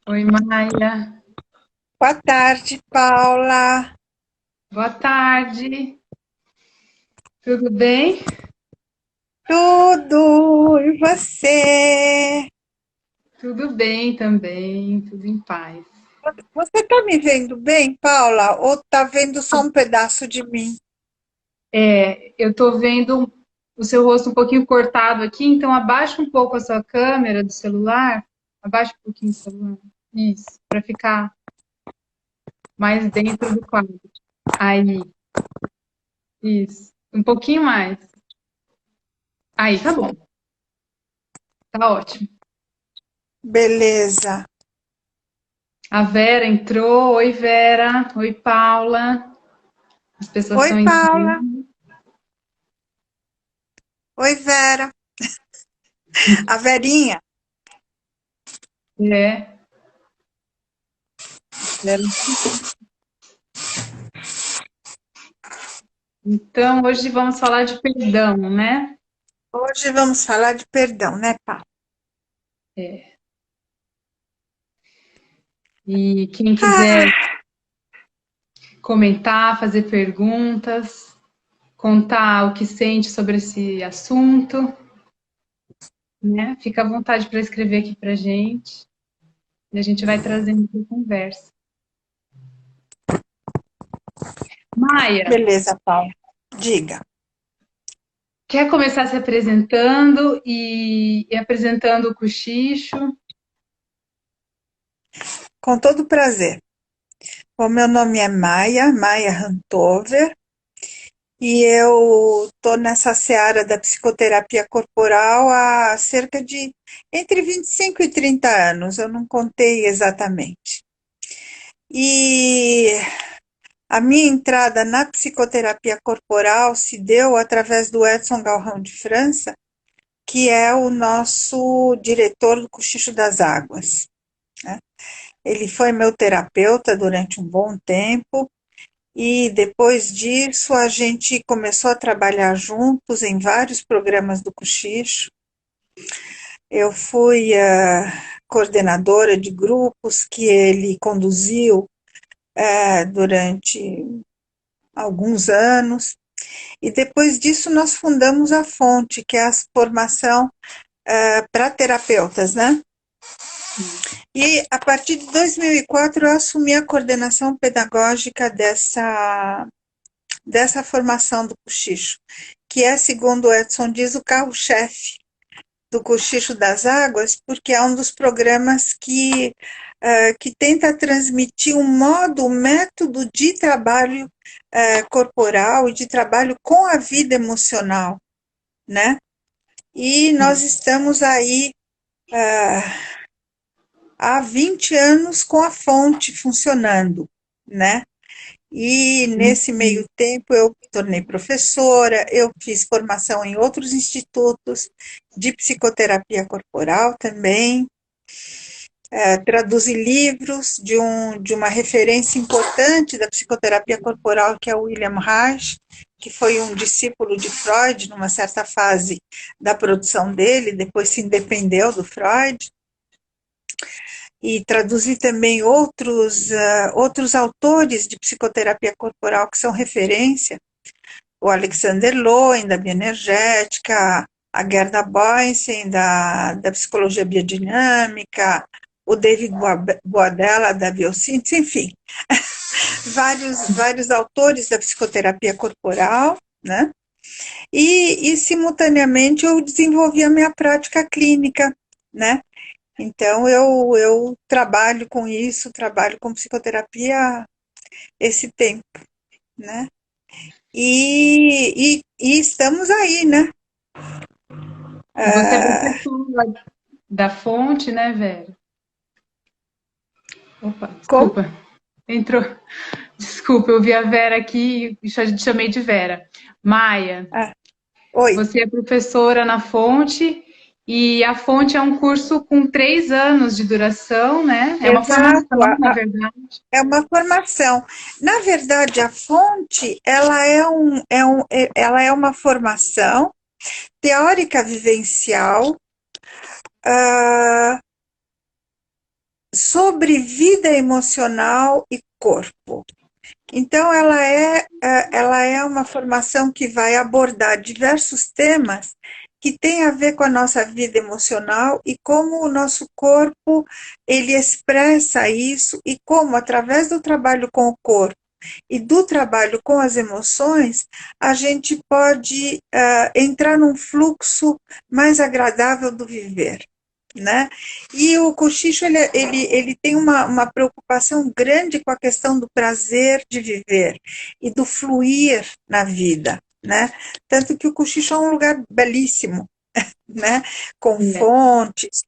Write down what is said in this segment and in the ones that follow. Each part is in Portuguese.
Oi, Maia. Boa tarde, Paula. Boa tarde. Tudo bem? Tudo, e você? Tudo bem também, tudo em paz. Você está me vendo bem, Paula? Ou está vendo só um pedaço de mim? Eu tô vendo o seu rosto um pouquinho cortado aqui, então abaixa um pouco a sua câmera do celular. Abaixa um pouquinho o celular. Isso, para ficar mais dentro do quadro. Aí, isso. Um pouquinho mais. Aí, tá bom. Tá ótimo. Beleza. A Vera entrou. Oi, Vera. Oi, Paula. As pessoas Oi, estão Paula. entrando. Oi, Vera. A Verinha. É. Vera. Então, hoje vamos falar de perdão, né? Hoje vamos falar de perdão, né, Paula? É. E quem quiser Ah, comentar, fazer perguntas, contar o que sente sobre esse assunto, né? Fica à vontade para escrever aqui para gente e a gente vai trazendo para a conversa. Maia, beleza, Paula. Diga. quer começar se apresentando e apresentando o cochicho? Com todo prazer. O meu nome é Maia Rantover. E eu estou nessa seara da psicoterapia corporal há cerca de entre 25 e 30 anos, eu não contei exatamente. E a minha entrada na psicoterapia corporal se deu através do Edson Galrão de França, que é o nosso diretor do Cochicho das Águas, né? Ele foi meu terapeuta durante um bom tempo. E depois disso, a gente começou a trabalhar juntos em vários programas do Cochicho. Eu fui a coordenadora de grupos que ele conduziu durante alguns anos. E depois disso, nós fundamos a Fonte, que é a formação para terapeutas, né? E a partir de 2004, eu assumi a coordenação pedagógica dessa formação do Cochicho, que é, segundo o Edson diz, o carro-chefe do Cochicho das Águas, porque é um dos programas que tenta transmitir um modo, um método de trabalho corporal e de trabalho com a vida emocional, né? E nós estamos aí há 20 anos com a fonte funcionando, né? E nesse meio tempo eu me tornei professora, eu fiz formação em outros institutos de psicoterapia corporal também, traduzi livros de uma referência importante da psicoterapia corporal, que é o William Reich, que foi um discípulo de Freud numa certa fase da produção dele, depois se independeu do Freud. E traduzi também outros autores de psicoterapia corporal que são referência, o Alexander Lowen, da bioenergética, a Gerda Boysen, da psicologia biodinâmica, o David Boadella, da biossíntese, enfim, vários autores da psicoterapia corporal, né? Simultaneamente, eu desenvolvi a minha prática clínica, né? Então, eu trabalho com isso, trabalho com psicoterapia esse tempo, né? E estamos aí, né? E você é Ah, professora da Fonte, né, Vera? Opa, como? desculpa. Entrou. Desculpa, eu vi a Vera aqui e chamei de Vera. Maia, Ah, oi. você é professora na Fonte e a Fonte é um curso com 3 anos de duração, né? É uma Exato, formação, na verdade. é uma formação. Na verdade, a fonte, ela é uma formação teórica vivencial, ah, sobre vida emocional e corpo. Então, ela é uma formação que vai abordar diversos temas que têm a ver com a nossa vida emocional e como o nosso corpo ele expressa isso e como, através do trabalho com o corpo e do trabalho com as emoções, a gente pode entrar num fluxo mais agradável do viver. Né? E o cochicho ele tem uma preocupação grande com a questão do prazer de viver e do fluir na vida, né? Tanto que o cochicho é um lugar belíssimo, né? Com fontes,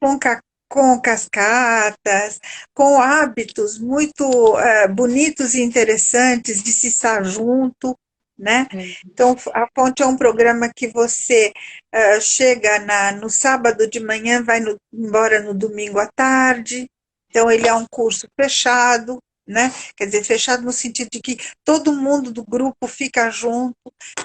com cascatas, com hábitos muito bonitos e interessantes de se estar junto, né? Então, a Fonte é um programa que você chega no sábado de manhã, vai embora no domingo à tarde. Então, ele é um curso fechado, né? Quer dizer, fechado no sentido de que todo mundo do grupo fica junto,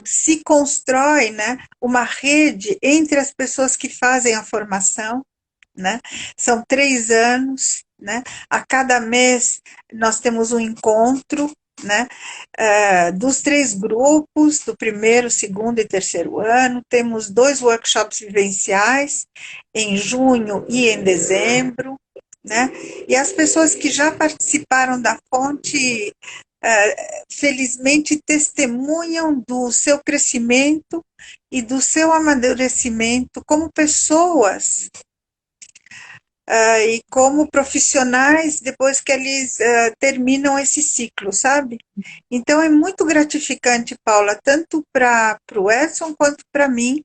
se constrói, né, uma rede entre as pessoas que fazem a formação, né? São 3 anos, né? A cada mês nós temos um encontro, né? Dos 3 grupos, do primeiro, segundo e terceiro ano, temos 2 workshops vivenciais, em junho e em dezembro, né? E as pessoas que já participaram da Fonte, felizmente testemunham do seu crescimento e do seu amadurecimento como pessoas, e como profissionais depois que eles terminam esse ciclo, sabe? Então é muito gratificante, Paula, tanto para o Edson quanto para mim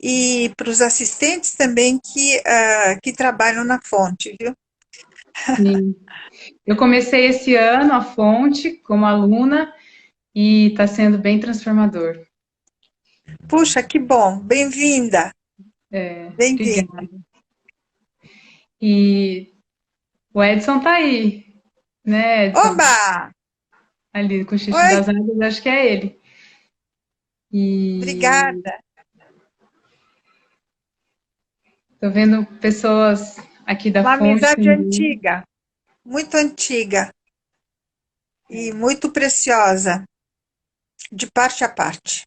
e para os assistentes também que trabalham na Fonte, viu? Sim. Eu comecei esse ano a Fonte como aluna e está sendo bem transformador. Puxa, que bom! Bem-vinda! Bem-vinda! Obrigada. E o Edson tá aí, né, Edson? Oba! Ali com o Xixi Oi, das Águas, acho que é ele. E obrigada! tô vendo pessoas aqui da Uma Fonte amizade também. antiga, muito antiga e muito preciosa, de parte a parte.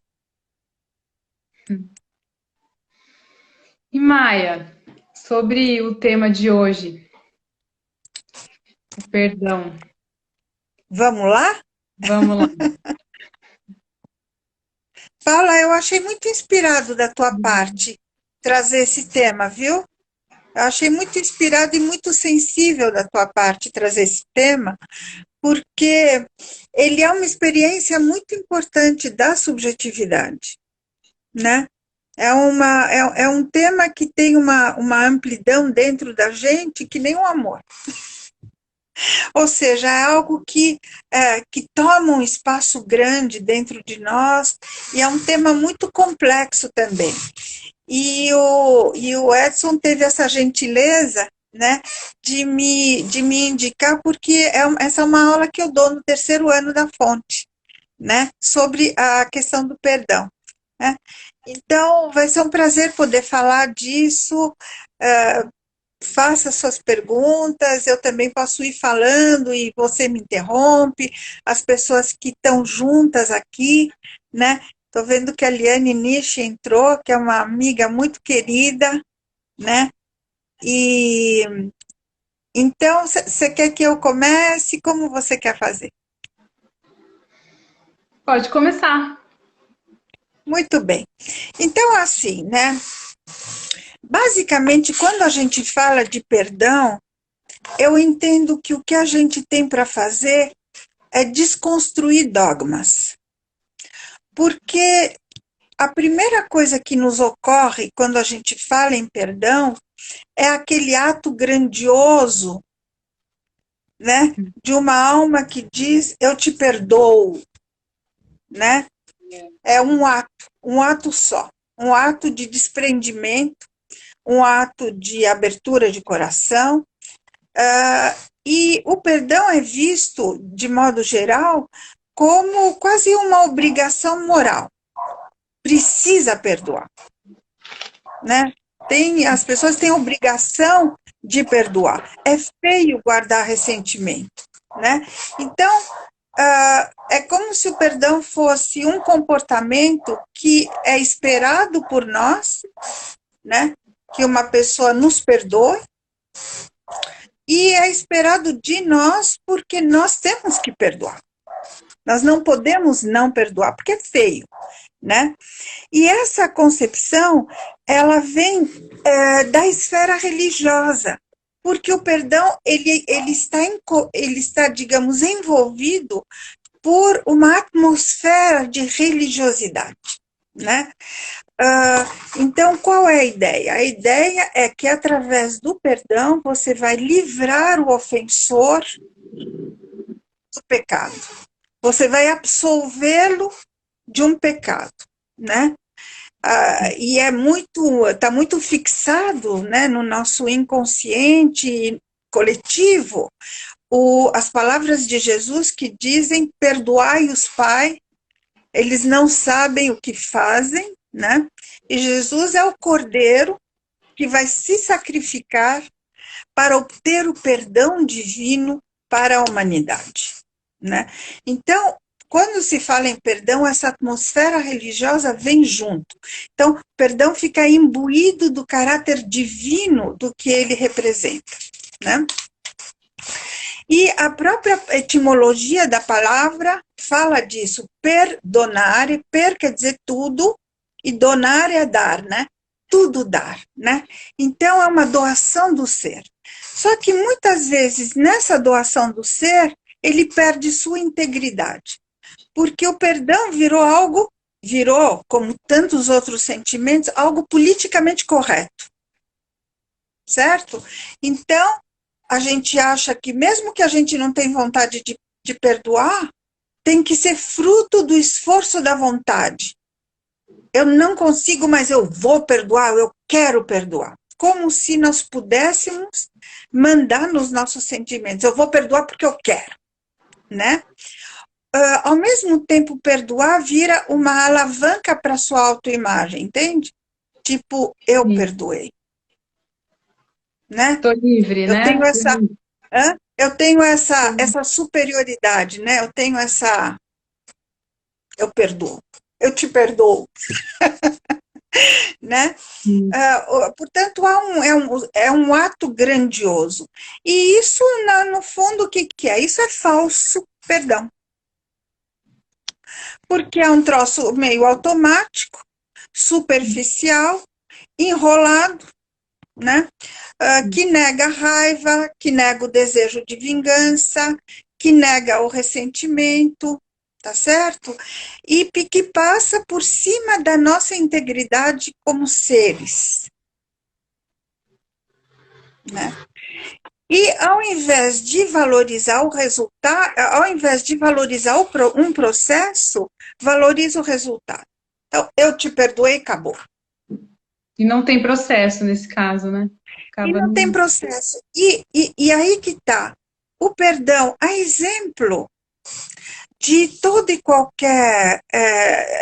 E Maia, sobre o tema de hoje, o perdão. Vamos lá? Vamos lá. Paula, eu achei muito inspirado da tua parte trazer esse tema, viu? Eu achei muito inspirado e muito sensível da tua parte trazer esse tema, porque ele é uma experiência muito importante da subjetividade, né? É um tema que tem uma amplidão dentro da gente que nem o amor. Ou seja, é algo que toma um espaço grande dentro de nós e é um tema muito complexo também. E o Edson teve essa gentileza, né, de me indicar, porque essa é uma aula que eu dou no terceiro ano da Fonte, né, sobre a questão do perdão. Né? Então, vai ser um prazer poder falar disso. Faça suas perguntas, eu também posso ir falando e você me interrompe, as pessoas que estão juntas aqui, né? Estou vendo que a Liane Nishi entrou, que é uma amiga muito querida, né? E então, você quer que eu comece? Como você quer fazer? Pode começar. Muito bem. Então, assim, né? Basicamente, quando a gente fala de perdão, eu entendo que o que a gente tem para fazer é desconstruir dogmas. Porque a primeira coisa que nos ocorre quando a gente fala em perdão é aquele ato grandioso, né, de uma alma que diz eu te perdoo, né? É um ato só, um ato de desprendimento, um ato de abertura de coração. E o perdão é visto, de modo geral, como quase uma obrigação moral. Precisa perdoar, né? As pessoas têm obrigação de perdoar. É feio guardar ressentimento, né? Então, é como se o perdão fosse um comportamento que é esperado por nós, né? Que uma pessoa nos perdoe, e é esperado de nós porque nós temos que perdoar. Nós não podemos não perdoar, porque é feio, né? E essa concepção, ela vem da esfera religiosa, porque o perdão, ele está, digamos, envolvido por uma atmosfera de religiosidade, né? Então, qual é a ideia? A ideia é que, através do perdão, você vai livrar o ofensor do pecado. Você vai absolvê-lo de um pecado, né? E está muito fixado, né, no nosso inconsciente coletivo, as palavras de Jesus que dizem: perdoai-os, Pai, eles não sabem o que fazem, né? E Jesus é o Cordeiro que vai se sacrificar para obter o perdão divino para a humanidade, né? Então, quando se fala em perdão, essa atmosfera religiosa vem junto. Então, perdão fica imbuído do caráter divino do que ele representa, né? E a própria etimologia da palavra fala disso. Perdonare, quer dizer tudo, e donar é dar, né? Tudo dar, né? Então, é uma doação do ser. Só que muitas vezes, nessa doação do ser, ele perde sua integridade. Porque o perdão virou, como tantos outros sentimentos, algo politicamente correto. Certo? Então, a gente acha que mesmo que a gente não tenha vontade de perdoar, tem que ser fruto do esforço da vontade. Eu não consigo, mas eu vou perdoar, eu quero perdoar. Como se nós pudéssemos mandar nos nossos sentimentos. Eu vou perdoar porque eu quero, né? Ao mesmo tempo, perdoar vira uma alavanca para a sua autoimagem, entende? Tipo, eu perdoei. Né? Tô livre, eu né? tenho essa eu tenho essa superioridade, né? Eu perdoo, eu te perdoo, né? Portanto, é um ato grandioso. E isso, no fundo, o que é? Isso é falso perdão. Porque é um troço meio automático, superficial, enrolado, né? Que nega a raiva, que nega o desejo de vingança, que nega o ressentimento, tá certo? E que passa por cima da nossa integridade como seres, né? E ao invés de valorizar o resultado, ao invés de valorizar um processo, valoriza o resultado. Então, eu te perdoei, acabou. E não tem processo nesse caso, né? E não tem processo. E aí que está. O perdão, a exemplo de todo e qualquer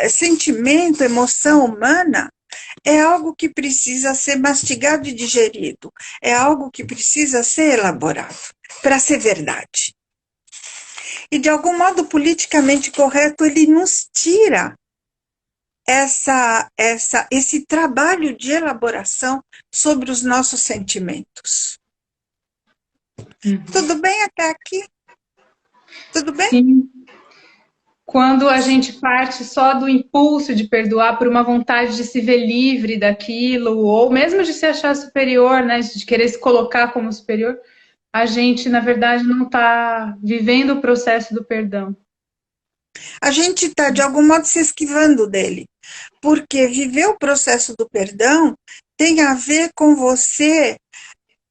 sentimento, emoção humana, é algo que precisa ser mastigado e digerido. É algo que precisa ser elaborado para ser verdade. E, de algum modo politicamente correto, ele nos tira esse trabalho de elaboração sobre os nossos sentimentos. Tudo bem até aqui? Tudo bem? Sim. Quando a gente parte só do impulso de perdoar por uma vontade de se ver livre daquilo, ou mesmo de se achar superior, né, de querer se colocar como superior, a gente, na verdade, não está vivendo o processo do perdão. A gente está, de algum modo, se esquivando dele. Porque viver o processo do perdão tem a ver com você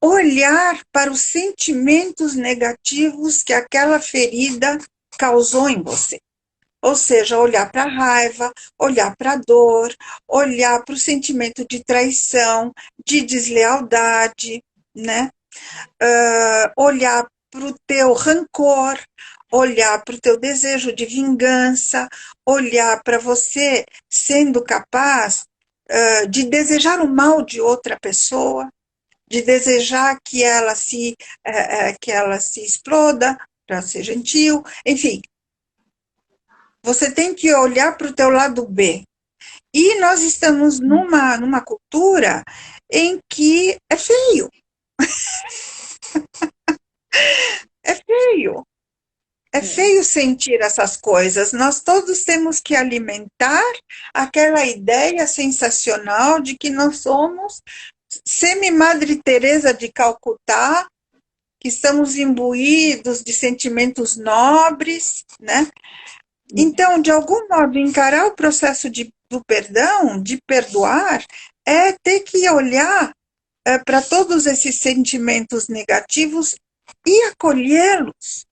olhar para os sentimentos negativos que aquela ferida causou em você. Ou seja, olhar para a raiva, olhar para a dor, olhar para o sentimento de traição, de deslealdade, né? Olhar para o teu rancor, olhar para o teu desejo de vingança, olhar para você sendo capaz de desejar o mal de outra pessoa, de desejar que que ela se exploda para ser gentil, enfim. Você tem que olhar para o teu lado B. E nós estamos numa cultura em que é feio. É feio. É feio sentir essas coisas. Nós todos temos que alimentar aquela ideia sensacional de que nós somos semi-Madre Teresa de Calcutá, que estamos imbuídos de sentimentos nobres, né? Então, de algum modo, encarar o processo do perdão, de perdoar, é ter que olhar para todos esses sentimentos negativos e acolhê-los,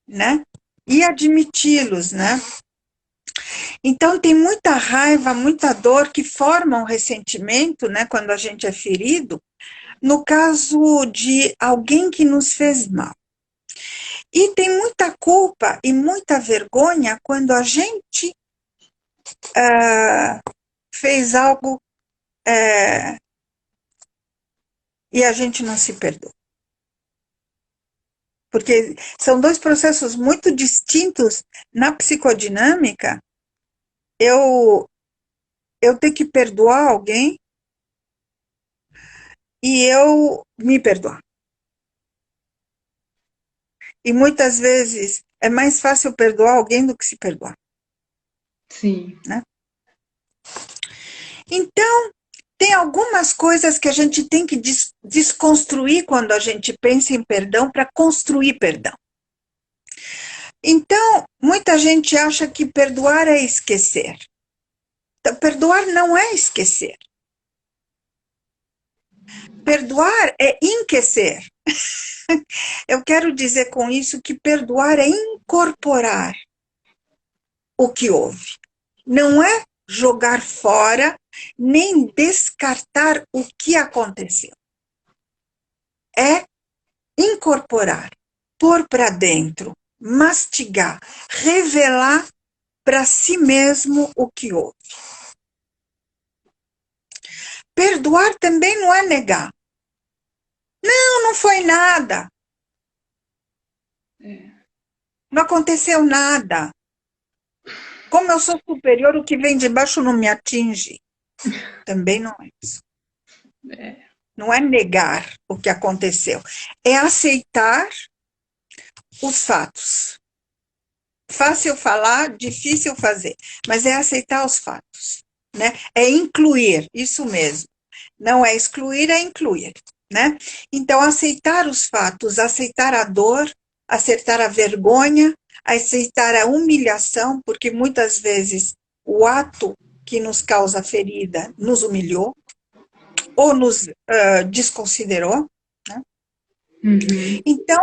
né? E admiti-los, né? Então, tem muita raiva, muita dor que formam ressentimento, né? Quando a gente é ferido, no caso de alguém que nos fez mal. E tem muita culpa e muita vergonha quando a gente fez algo e a gente não se perdoa. Porque são dois processos muito distintos na psicodinâmica. Eu ter que perdoar alguém e eu me perdoar. E muitas vezes é mais fácil perdoar alguém do que se perdoar. Sim. Né? Então, tem algumas coisas que a gente tem que desconstruir quando a gente pensa em perdão para construir perdão. Então, muita gente acha que perdoar é esquecer. Então, perdoar não é esquecer. Perdoar é enquecer. Eu quero dizer com isso que perdoar é incorporar o que houve. Não é jogar fora, nem descartar o que aconteceu. É incorporar, pôr para dentro, mastigar, revelar para si mesmo o que houve. Perdoar também não é negar. Não foi nada. Não aconteceu nada. Como eu sou superior, o que vem de baixo não me atinge. Também não é isso. Não é negar o que aconteceu. É aceitar os fatos. Fácil falar, difícil fazer. Mas é aceitar os fatos. Né? É incluir, isso mesmo. Não é excluir, é incluir. Né? Então, aceitar os fatos, aceitar a dor, aceitar a vergonha, aceitar a humilhação, porque muitas vezes o ato que nos causa ferida nos humilhou ou nos desconsiderou. Né? Uhum. Então,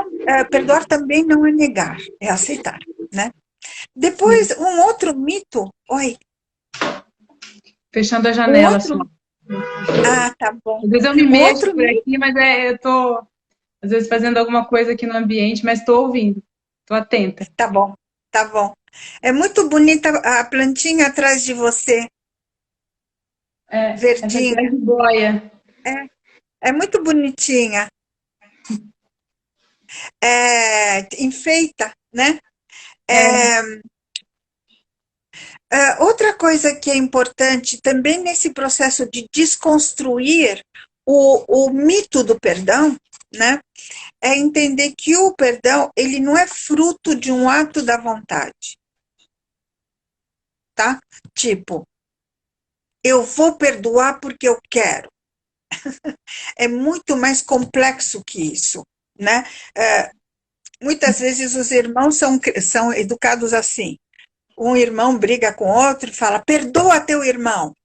perdoar também não é negar, é aceitar. Né? Depois, um outro mito... Oi. Fechando a janela, assim. Ah, tá bom. Às vezes eu me mexo por aqui, mas eu tô, às vezes, fazendo alguma coisa aqui no ambiente, mas estou ouvindo, estou atenta. Tá bom, tá bom. É muito bonita a plantinha atrás de você. Verdinha. Essa de boia. É muito bonitinha. Enfeita, né? Outra coisa que é importante também nesse processo de desconstruir o mito do perdão, né? É entender que o perdão, ele não é fruto de um ato da vontade. Tá? Tipo, eu vou perdoar porque eu quero. É muito mais complexo que isso, né? Muitas vezes os irmãos são educados assim. Um irmão briga com outro e fala, perdoa teu irmão.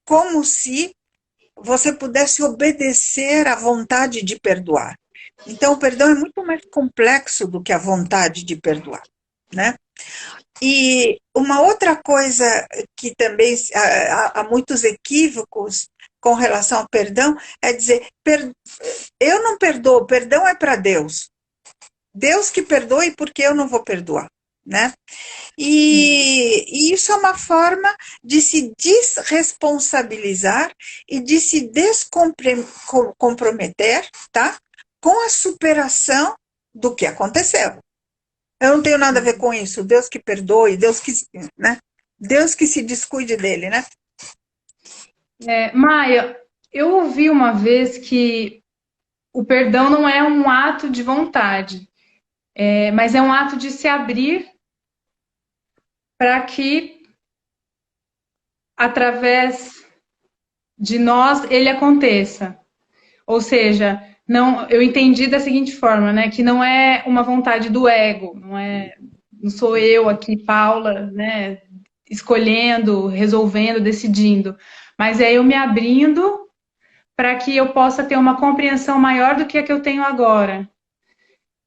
Como se você pudesse obedecer à vontade de perdoar. Então, o perdão é muito mais complexo do que a vontade de perdoar, né? E uma outra coisa que também há muitos equívocos com relação ao perdão é dizer, eu não perdoo, perdão é para Deus. Deus que perdoe porque eu não vou perdoar. né? E isso é uma forma de se desresponsabilizar e de se descomprometer, tá? Com a superação do que aconteceu. Eu não tenho nada a ver com isso. Deus que perdoe, Deus que, né? Deus que se descuide dele, né? Maia, eu ouvi uma vez que o perdão não é um ato de vontade, mas é um ato de se abrir para que, através de nós, ele aconteça. Ou seja, não, eu entendi da seguinte forma, né, que não é uma vontade do ego, não sou eu aqui, Paula, né, escolhendo, resolvendo, decidindo, mas é eu me abrindo para que eu possa ter uma compreensão maior do que a que eu tenho agora.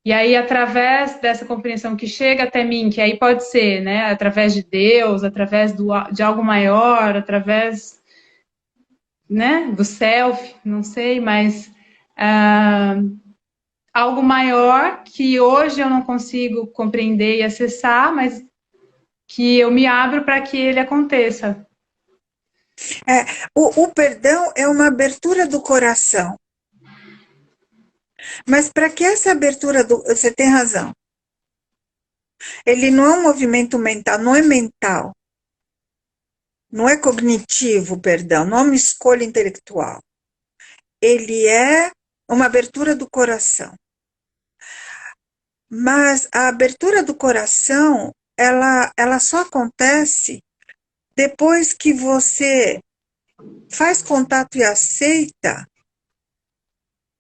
E aí, através dessa compreensão que chega até mim, que aí pode ser, né, através de Deus, através de algo maior, através, né, do self, não sei, mas algo maior que hoje eu não consigo compreender e acessar, mas que eu me abro para que ele aconteça. O perdão é uma abertura do coração. Mas para que essa abertura do. Você tem razão. Ele não é um movimento mental, não é mental. Não é cognitivo, perdão, não é uma escolha intelectual. Ele é uma abertura do coração. Mas a abertura do coração, ela só acontece depois que você faz contato e aceita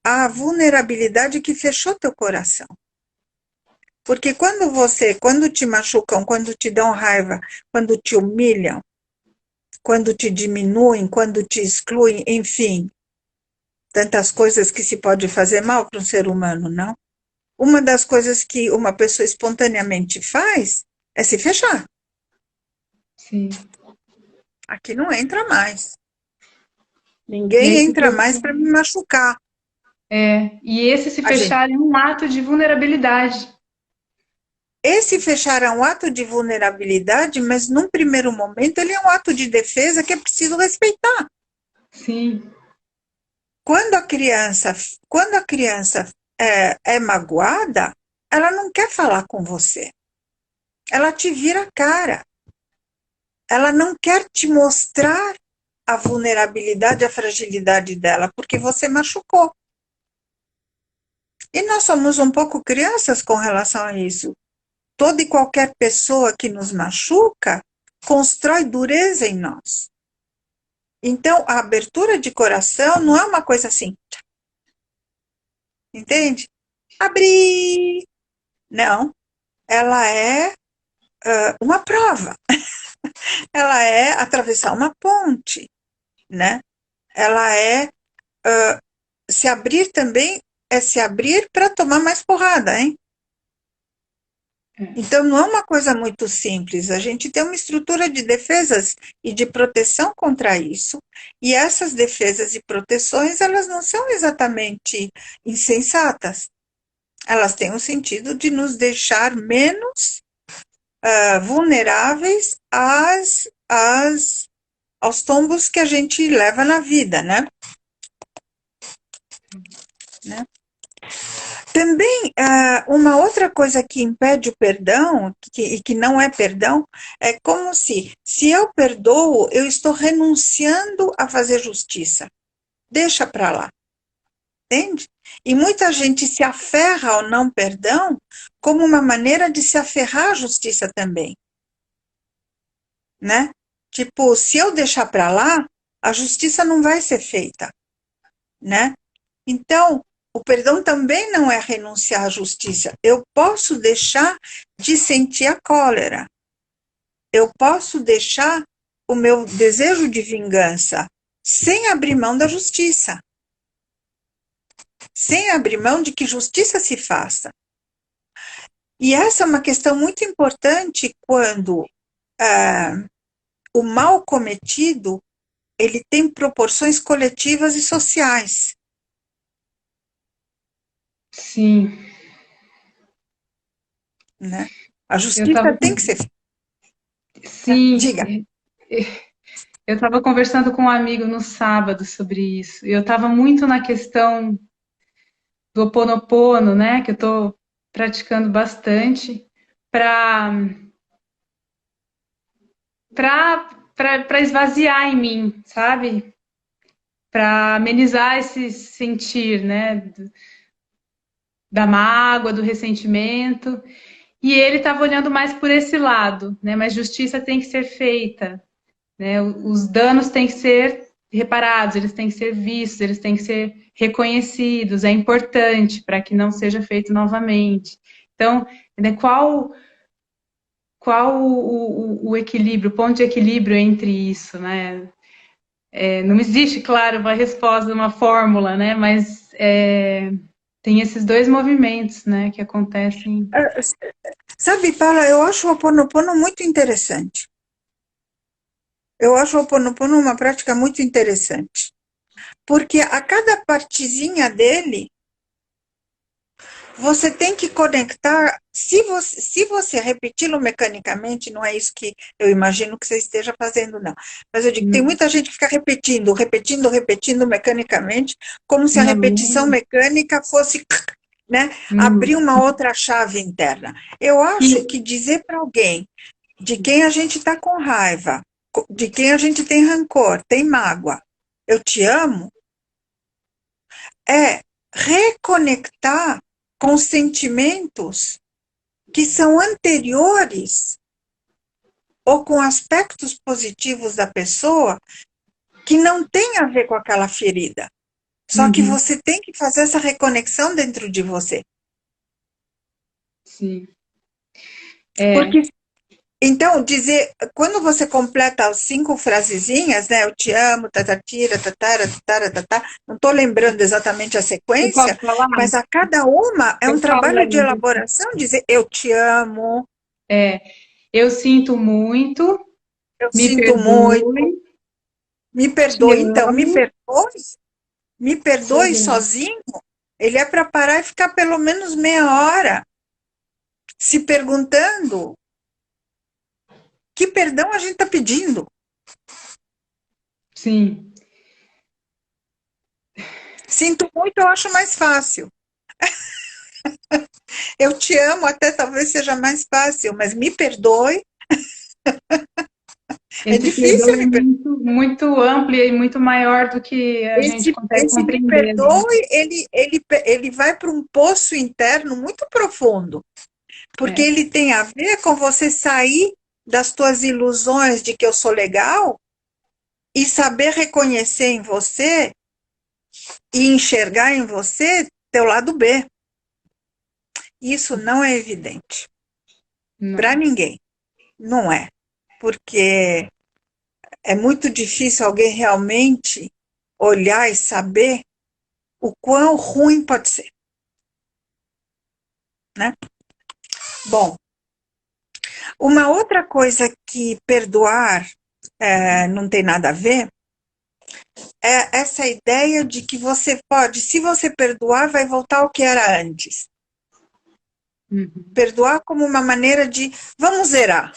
a vulnerabilidade que fechou teu coração. Porque quando te machucam, quando te dão raiva, quando te humilham, quando te diminuem, quando te excluem, enfim, tantas coisas que se pode fazer mal para um ser humano, não? Uma das coisas que uma pessoa espontaneamente faz é se fechar. Sim. Aqui não entra mais. E Ninguém aí, entra mais para me machucar. e esse se A gente, fechar é um ato de vulnerabilidade. esse fechar é um ato de vulnerabilidade, mas num primeiro momento ele é um ato de defesa que é preciso respeitar. Sim, Quando quando a criança é magoada, ela não quer falar com você. Ela te vira a cara. Ela não quer te mostrar a vulnerabilidade, a fragilidade dela, porque você machucou. E nós somos um pouco crianças com relação a isso. Toda e qualquer pessoa que nos machuca constrói dureza em nós. Então, a abertura de coração não é uma coisa assim, entende? Abrir. Não, ela é uma prova. Ela é atravessar uma ponte, né? Ela é se abrir também, é se abrir para tomar mais porrada, hein? Então, não é uma coisa muito simples. A gente tem uma estrutura de defesas e de proteção contra isso. E essas defesas e proteções, elas não são exatamente insensatas. Elas têm o sentido de nos deixar menos vulneráveis aos tombos que a gente leva na vida, né? Também, uma outra coisa que impede o perdão, e que não é perdão, é como se eu perdoo, eu estou renunciando a fazer justiça. Deixa para lá, entende? E muita gente se aferra ao não perdão como uma maneira de se aferrar à justiça também, né? Tipo, se eu deixar para lá, a justiça não vai ser feita, né? Então, o perdão também não é renunciar à justiça. Eu posso deixar de sentir a cólera. Eu posso deixar o meu desejo de vingança sem abrir mão da justiça. Sem abrir mão de que justiça se faça. E essa é uma questão muito importante quando o mal cometido ele tem proporções coletivas e sociais. sim. Né? A Eu estava, justiça tem que ser feita. sim, Diga. eu estava conversando com um amigo no sábado sobre isso. Eu estava muito na questão do Ho Oponopono, né, que eu estou praticando bastante, para para esvaziar em mim, sabe? Para amenizar esse sentir, né, da mágoa, do ressentimento. E ele estava olhando mais por esse lado, né? Mas justiça tem que ser feita, né? Os danos têm que ser reparados, eles têm que ser vistos, eles têm que ser reconhecidos, é importante para que não seja feito novamente. Então, né, qual o equilíbrio, o ponto de equilíbrio entre isso, né? Não existe, claro, uma resposta, uma fórmula, né? Mas tem esses dois movimentos, né, que acontecem. Sabe, Paula, eu acho o Ho Oponopono muito interessante. Eu acho o Ho Oponopono uma prática muito interessante. Porque a cada partezinha dele, você tem que conectar. Se você repeti-lo mecanicamente, não é isso que eu imagino que você esteja fazendo, não. Mas eu digo, tem muita gente que fica repetindo, repetindo, repetindo mecanicamente, como se a repetição Não, mecânica fosse, né, não. abrir uma outra chave interna. Eu acho que dizer para alguém de quem a gente está com raiva, de quem a gente tem rancor, tem mágoa, eu te amo, é reconectar com sentimentos que são anteriores ou com aspectos positivos da pessoa que não tem a ver com aquela ferida. Só que Uhum, você tem que fazer essa reconexão dentro de você. sim. É, Porque então, dizer, quando você completa as 5 frasezinhas, né? Eu te amo, tatatira, tatara, tatara, tatá, não estou lembrando exatamente a eu sequência, posso falar? mas a cada uma é Eu um falo trabalho de lendo. elaboração, dizer eu te amo, É, eu sinto muito, eu me sinto muito, perdoe, me te perdoe, então, amo, me te perdoe amo. sozinho, ele é para parar e ficar pelo menos meia hora se perguntando que perdão a gente está pedindo. Sim, Sinto muito, eu acho mais fácil. Eu te amo, até talvez seja mais fácil, mas me perdoe. É esse difícil perdão é me perdoar. muito amplo e muito maior do que a gente consegue Esse me compreender, né? perdoe, ele vai para um poço interno muito profundo, porque É, ele tem a ver com você sair das tuas ilusões de que eu sou legal e saber reconhecer em você e enxergar em você teu lado B. Isso não é evidente para não, ninguém, não é, porque é muito difícil alguém realmente olhar e saber o quão ruim pode ser, né? Bom, uma outra coisa que perdoar não tem nada a ver é essa ideia de que você pode, se você perdoar, vai voltar ao que era antes. uhum, Perdoar como uma maneira de vamos zerar.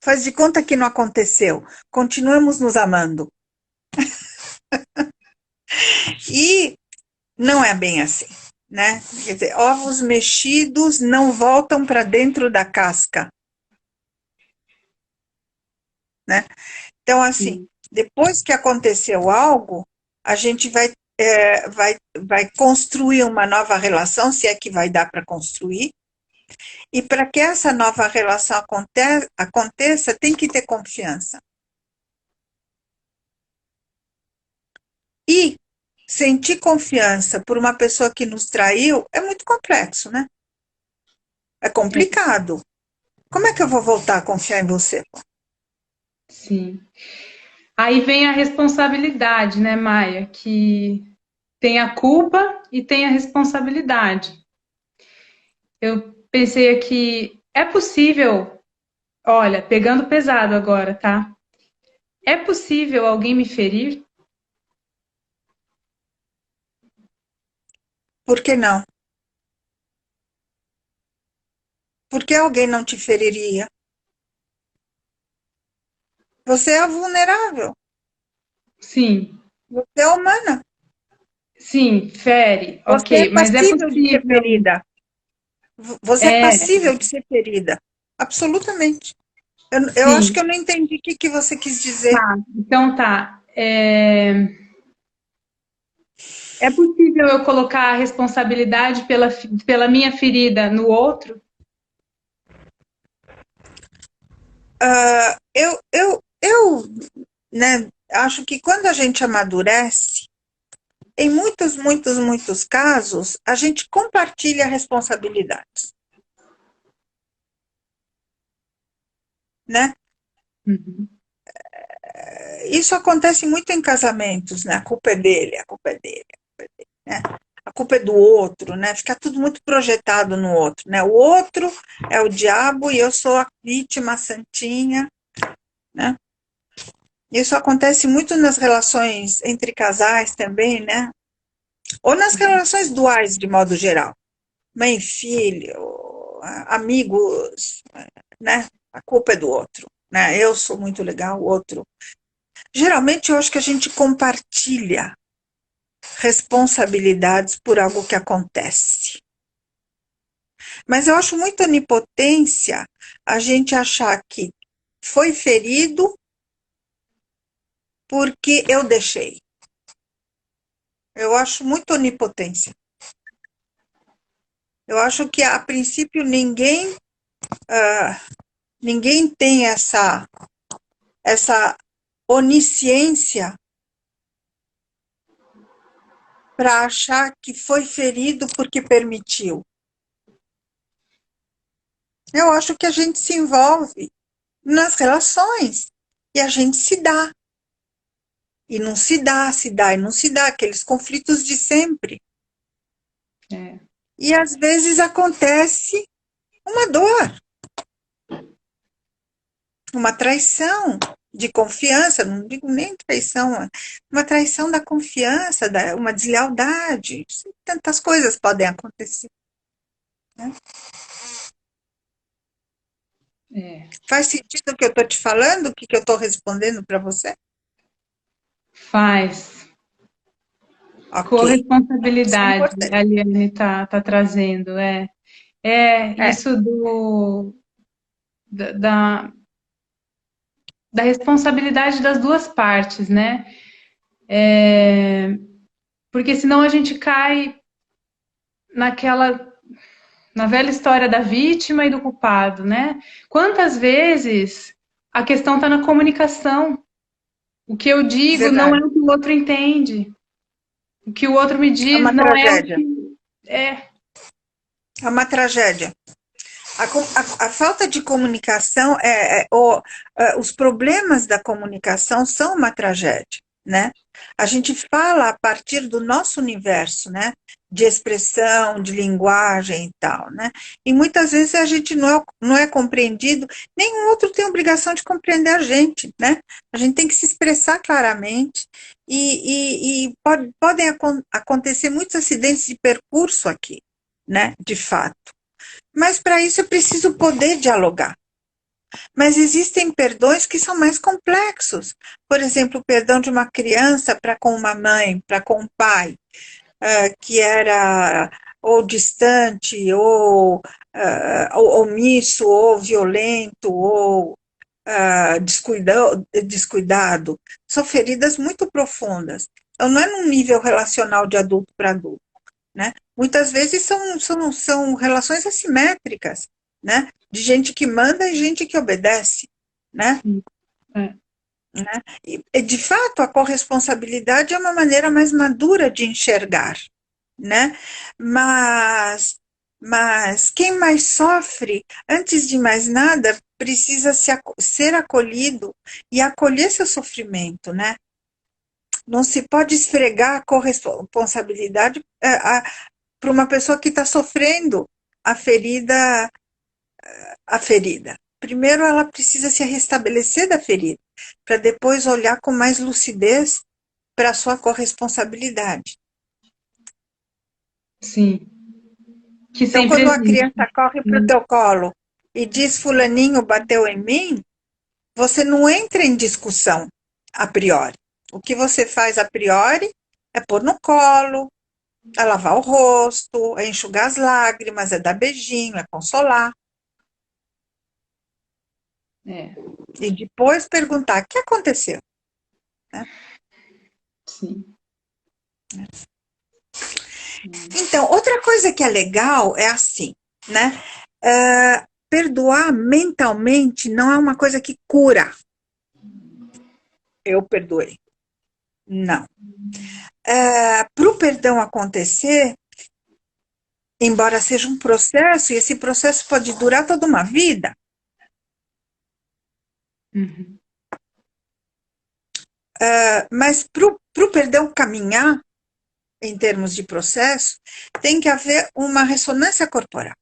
Faz de conta que não aconteceu. Continuamos nos amando. E não é bem assim, né? Quer dizer, ovos mexidos não voltam para dentro da casca, né? Então, assim, sim, depois que aconteceu algo, a gente vai construir uma nova relação, se é que vai dar para construir, e para que essa nova relação aconteça, tem que ter confiança. E sentir confiança por uma pessoa que nos traiu é muito complexo, né? É é, complicado. Como é que eu vou voltar a confiar em você? sim. Aí vem a responsabilidade, né, Maia? Que tem a culpa e tem a responsabilidade. Eu pensei aqui, é possível, olha, pegando pesado agora, tá? É possível alguém me ferir? Por que não? Por que alguém não te feriria? Você é vulnerável. Sim, Você é humana. sim, fere, Você é ok, mas é passível de ser possível. ferida. Você é É, passível de ser ferida. Absolutamente. Eu acho que sim, eu não entendi o que você quis dizer. tá. Então tá. É possível eu colocar a responsabilidade pela minha ferida no outro? Né, acho que quando a gente amadurece, em muitos casos, a gente compartilha responsabilidades, né? Uhum. Isso acontece muito em casamentos, né? A culpa é dele, a culpa é dele, né? A culpa é do outro, né? Fica tudo muito projetado no outro, né? O outro é o diabo e eu sou a vítima santinha, né? Isso acontece muito nas relações entre casais também, né? Ou nas relações duais, de modo geral. Mãe e filho, amigos, né? A culpa é do outro, né? Eu sou muito legal, o outro. Geralmente eu acho que a gente compartilha responsabilidades por algo que acontece. Mas eu acho muita onipotência a gente achar que foi ferido porque eu deixei. Eu acho muita onipotência. Eu acho que a princípio ninguém tem essa onisciência para achar que foi ferido porque permitiu. Eu acho que a gente se envolve nas relações e a gente se dá. E não se dá, se dá e não se dá, aqueles conflitos de sempre. É, E às vezes acontece uma dor, uma traição de confiança, não digo nem traição, uma traição da confiança, uma deslealdade. Tantas coisas podem acontecer. Né? é. Faz sentido o que eu estou te falando, o que eu estou respondendo para você? Faz. Ok, isso é Corresponsabilidade, importante. a Liane tá trazendo. É É, isso da, da, da responsabilidade das duas partes, né? Porque senão a gente cai naquela, na velha história da vítima e do culpado, né? Quantas vezes a questão está na comunicação? O que eu digo não é verdade. o que o outro entende. O que o outro me É diz uma não é o tragédia. que é. É uma tragédia. A falta de comunicação, os problemas da comunicação são uma tragédia, né? A gente fala a partir do nosso universo, né? De expressão, de linguagem e tal, né? E muitas vezes a gente não é compreendido, nem o outro tem obrigação de compreender a gente, né? A gente tem que se expressar claramente e podem acontecer muitos acidentes de percurso aqui, né? De fato. Mas para isso é preciso poder dialogar. Mas existem perdões que são mais complexos. Por exemplo, o perdão de uma criança para com uma mãe, para com um pai, que era ou distante, ou omisso, ou violento, ou descuidado. São feridas muito profundas. Então, não é num nível relacional de adulto para adulto. Né? Muitas vezes são relações assimétricas, né? De gente que manda e gente que obedece, né? É. Né? E, de fato, a corresponsabilidade é uma maneira mais madura de enxergar, né? Mas, mas quem mais sofre, antes de mais nada, precisa ser acolhido e acolher seu sofrimento, né? Não se pode esfregar a corresponsabilidade para uma pessoa que está sofrendo a ferida, a ferida. Primeiro, ela precisa se restabelecer da ferida, para depois olhar com mais lucidez para a sua corresponsabilidade. Sim, que Então, sempre quando a existe. criança corre para o teu colo e diz fulaninho bateu em mim, você não entra em discussão a priori. O que você faz a priori é pôr no colo, é lavar o rosto, é enxugar as lágrimas, é dar beijinho, é consolar. É, E depois perguntar, o que aconteceu? Né? sim. Então, outra coisa que é legal é assim, né? Perdoar mentalmente não é uma coisa que cura. Eu perdoei. Não. Para o perdão acontecer, embora seja um processo, e esse processo pode durar toda uma vida, Uhum. mas para o perdão caminhar, em termos de processo, tem que haver uma ressonância corporal.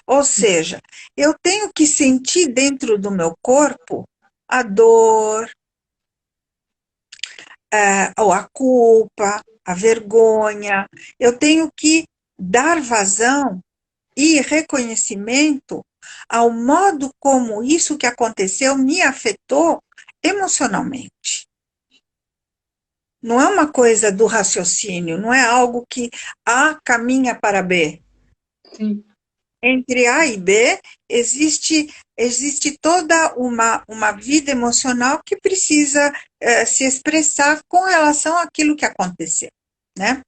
Ou seja, eu tenho que sentir dentro do meu corpo a dor, ou a culpa, a vergonha. Eu tenho que dar vazão e reconhecimento ao modo como isso que aconteceu me afetou emocionalmente. Não é uma coisa do raciocínio, não é algo que A caminha para B. Sim. Entre A e B existe toda uma vida emocional que precisa se expressar com relação àquilo que aconteceu, né?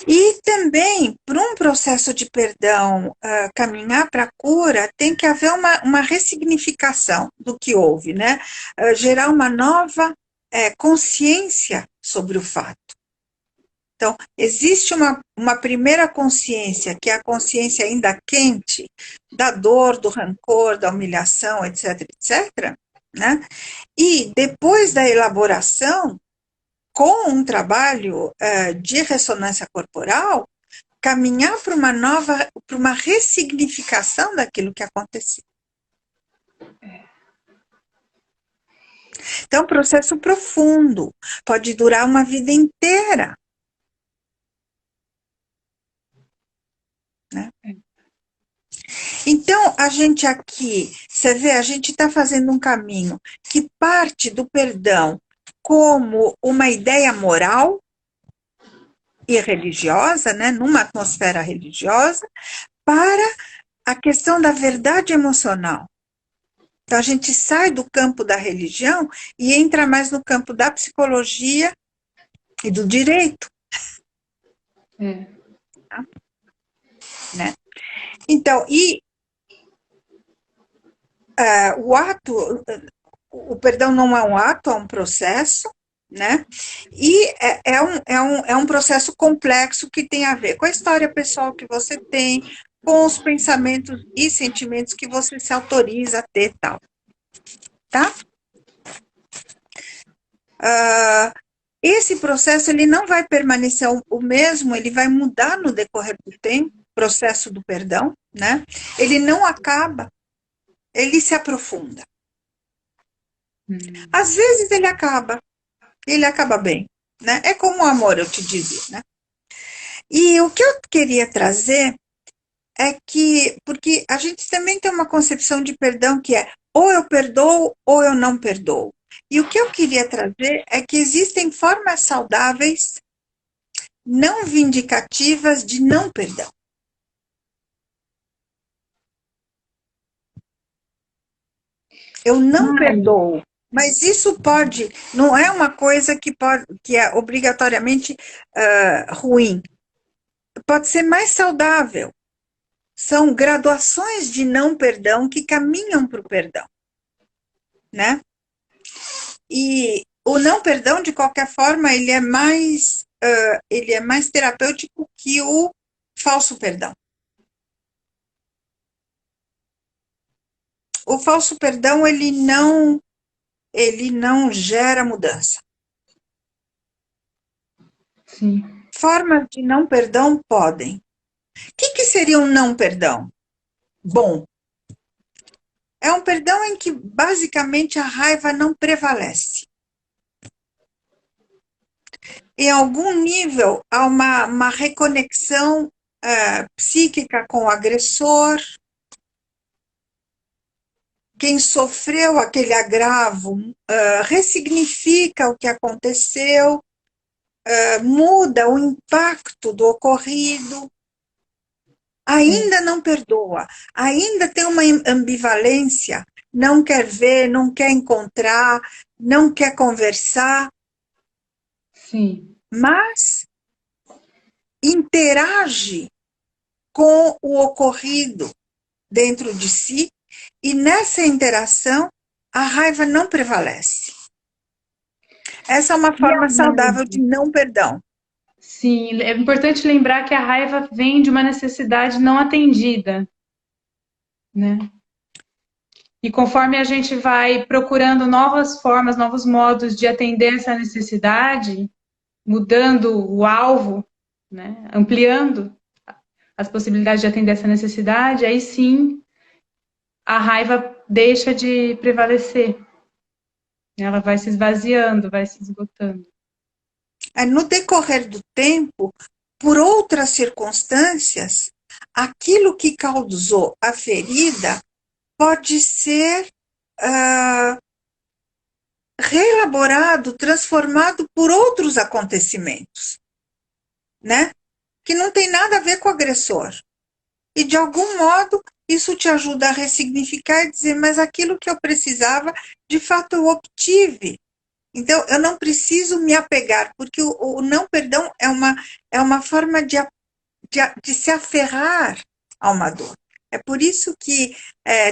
E também, para um processo de perdão caminhar para a cura, tem que haver uma ressignificação do que houve, né? Gerar uma nova consciência sobre o fato. Então, existe uma primeira consciência, que é a consciência ainda quente, da dor, do rancor, da humilhação, etc., etc., né? E depois da elaboração, com um trabalho de ressonância corporal, caminhar para uma ressignificação daquilo que aconteceu. Então, é um processo profundo, pode durar uma vida inteira. Né? Então, a gente aqui, você vê, a gente está fazendo um caminho que parte do perdão como uma ideia moral e religiosa, né, numa atmosfera religiosa, para a questão da verdade emocional. Então, a gente sai do campo da religião e entra mais no campo da psicologia e do direito. É. Né? Então, o ato, o perdão não é um ato, é um processo, né? E é um processo complexo que tem a ver com a história pessoal que você tem, com os pensamentos e sentimentos que você se autoriza a ter, tal. Tá? Esse processo ele não vai permanecer o mesmo, ele vai mudar no decorrer do tempo, processo do perdão, né? Ele não acaba, ele se aprofunda. Às vezes ele acaba bem, né? É como o amor, eu te dizia, né? E o que eu queria trazer é que, porque a gente também tem uma concepção de perdão que é ou eu perdoo ou eu não perdoo. E o que eu queria trazer é que existem formas saudáveis, não vindicativas de não perdão. Eu não perdoo, mas isso não é uma coisa que é obrigatoriamente ruim. Pode ser mais saudável. São graduações de não perdão que caminham para o perdão, né? E o não perdão, de qualquer forma, ele é mais terapêutico que o falso perdão. O falso perdão, ele não gera mudança. Sim. Formas de não perdão podem. O que seria um não perdão? Bom, é um perdão em que basicamente a raiva não prevalece. Em algum nível há uma reconexão psíquica com o agressor. Quem sofreu aquele agravo ressignifica o que aconteceu, muda o impacto do ocorrido, ainda não perdoa, ainda tem uma ambivalência, não quer ver, não quer encontrar, não quer conversar, Sim. mas interage com o ocorrido dentro de si, e nessa interação a raiva não prevalece. Essa é uma forma saudável de não perdão. Sim, é importante lembrar que a raiva vem de uma necessidade não atendida, né? E conforme a gente vai procurando novas formas, novos modos de atender essa necessidade, mudando o alvo, né? Ampliando as possibilidades de atender essa necessidade, aí sim a raiva deixa de prevalecer. Ela vai se esvaziando, vai se esgotando. No decorrer do tempo, por outras circunstâncias, aquilo que causou a ferida pode ser reelaborado, transformado por outros acontecimentos, né? Que não tem nada a ver com o agressor. E, de algum modo, isso te ajuda a ressignificar e dizer, mas aquilo que eu precisava, de fato, eu obtive. Então, eu não preciso me apegar, porque o não perdão é uma forma de se aferrar a uma dor. É por isso que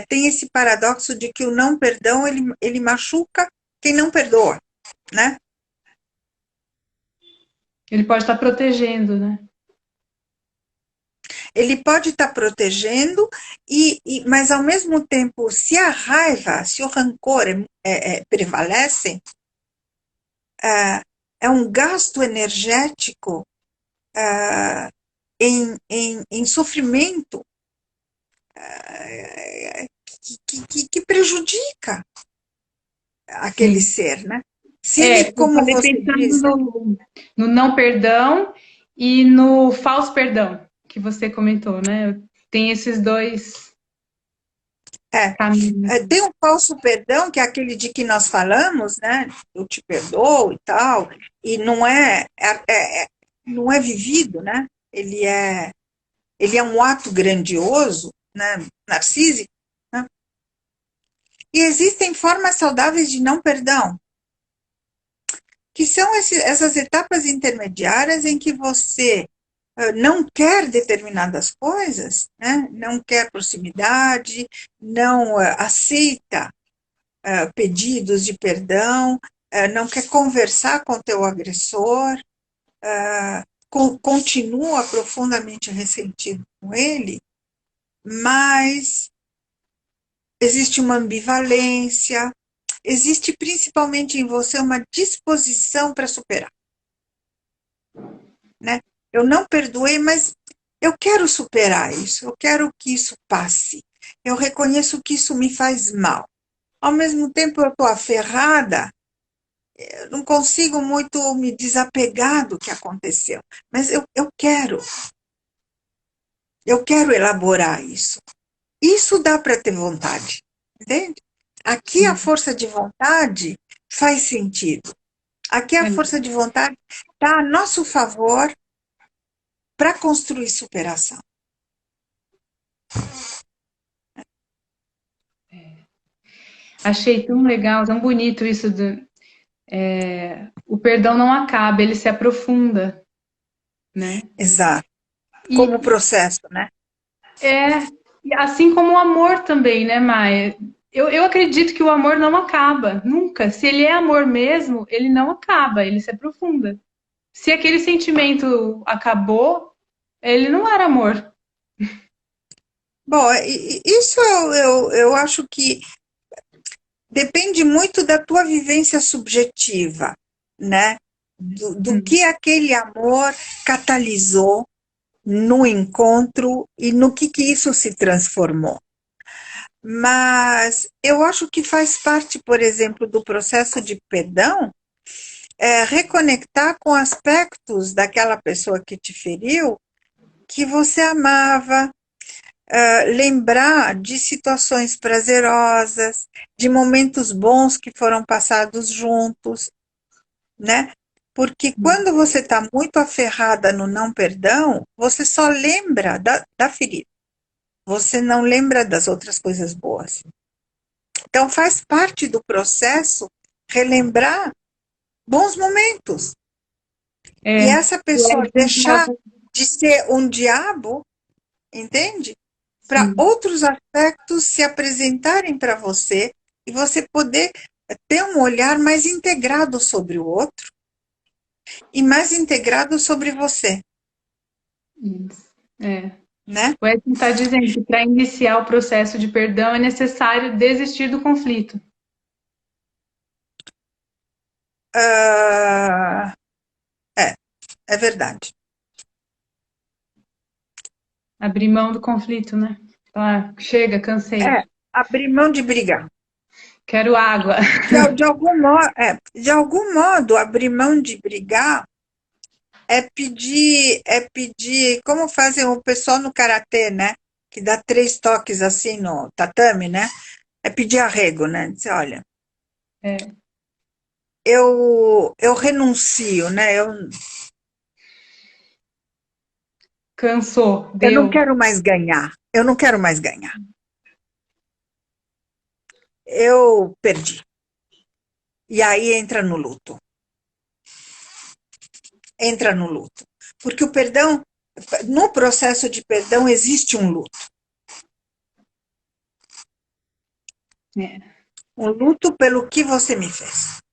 tem esse paradoxo de que o não perdão, ele machuca quem não perdoa, né? Ele pode estar protegendo, né? Ele pode estar protegendo, mas ao mesmo tempo, se a raiva, se o rancor prevalecem, é um gasto energético em sofrimento que prejudica aquele Sim. ser, né? Se ele, Eu como falei você pensando diz, no não perdão e no falso perdão, que você comentou, né? Tem esses dois caminhos. tem um falso perdão, que é aquele de que nós falamos, né? Eu te perdoo e tal, e não é vivido, né? Ele é um ato grandioso, né? Narcísico, né? E existem formas saudáveis de não perdão, que são essas etapas intermediárias em que você não quer determinadas coisas, né? Não quer proximidade, não aceita pedidos de perdão, não quer conversar com o teu agressor, continua profundamente ressentido com ele, mas existe uma ambivalência, existe principalmente em você uma disposição para superar, né? Eu não perdoei, mas eu quero superar isso, eu quero que isso passe. Eu reconheço que isso me faz mal. Ao mesmo tempo, eu estou aferrada, eu não consigo muito me desapegar do que aconteceu, mas eu quero elaborar isso. Isso dá para ter vontade, entende? Aqui a Sim. força de vontade faz sentido. Aqui a força de vontade está a nosso favor para construir superação. Achei tão legal, tão bonito isso o perdão não acaba, ele se aprofunda, né? Exato. Como E processo, né? assim como o amor também, né, Maia? Eu acredito que o amor não acaba, nunca. Se ele é amor mesmo, ele não acaba, ele se aprofunda. Se aquele sentimento acabou, ele não era amor. Bom, isso eu acho que depende muito da tua vivência subjetiva, né? Do que aquele amor catalisou no encontro e no que isso se transformou. Mas eu acho que faz parte, por exemplo, do processo de perdão, reconectar com aspectos daquela pessoa que te feriu que você amava, lembrar de situações prazerosas, de momentos bons que foram passados juntos, né? Porque quando você está muito aferrada no não perdão, você só lembra da ferida. Você não lembra das outras coisas boas. Então faz parte do processo relembrar bons momentos. E essa pessoa deixar de ser um diabo, entende? Para outros aspectos se apresentarem para você e você poder ter um olhar mais integrado sobre o outro e mais integrado sobre você. Isso. Né? O Edson está dizendo que para iniciar o processo de perdão é necessário desistir do conflito. É verdade. Abrir mão do conflito, né? Chega, cansei. Abrir mão de brigar. Quero água. De algum modo, abrir mão de brigar é pedir, como fazem o pessoal no karatê, né? Que dá 3 toques assim no tatame, né? É pedir arrego, né? Dizer, olha, eu renuncio, né? Cansou, eu deu. não quero mais ganhar. Eu não quero mais ganhar. Eu perdi. E aí entra no luto. Entra no luto. Porque o perdão, no processo de perdão, existe um luto. Um luto pelo que você me fez.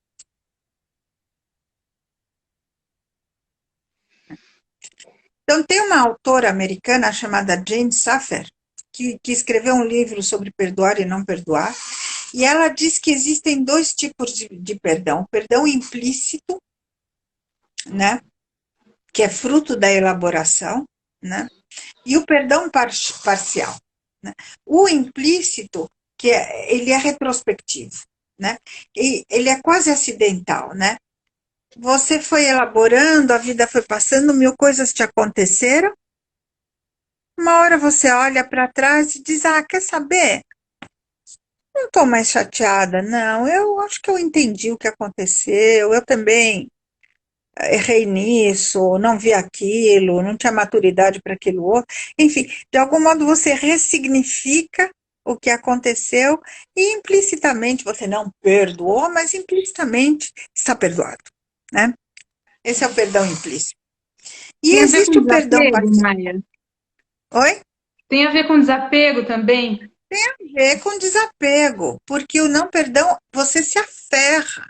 Então, tem uma autora americana chamada Jane Saffer, que escreveu um livro sobre perdoar e não perdoar, e ela diz que existem 2 tipos de perdão. O perdão implícito, né, que é fruto da elaboração, né, e o perdão parcial. Né. O implícito, ele é retrospectivo, né, e ele é quase acidental, né. Você foi elaborando, a vida foi passando, 1000 coisas te aconteceram. Uma hora você olha para trás e diz: quer saber? Não estou mais chateada, não. Eu acho que eu entendi o que aconteceu. Eu também errei nisso, não vi aquilo, não tinha maturidade para aquilo outro. Enfim, de algum modo você ressignifica o que aconteceu e implicitamente você não perdoou, mas implicitamente está perdoado, né? Esse é o perdão implícito. E Tem a ver com existe o perdão desapego, parcial. Maia? Oi? Tem a ver com desapego também? Tem a ver com desapego, porque o não perdão, você se aferra.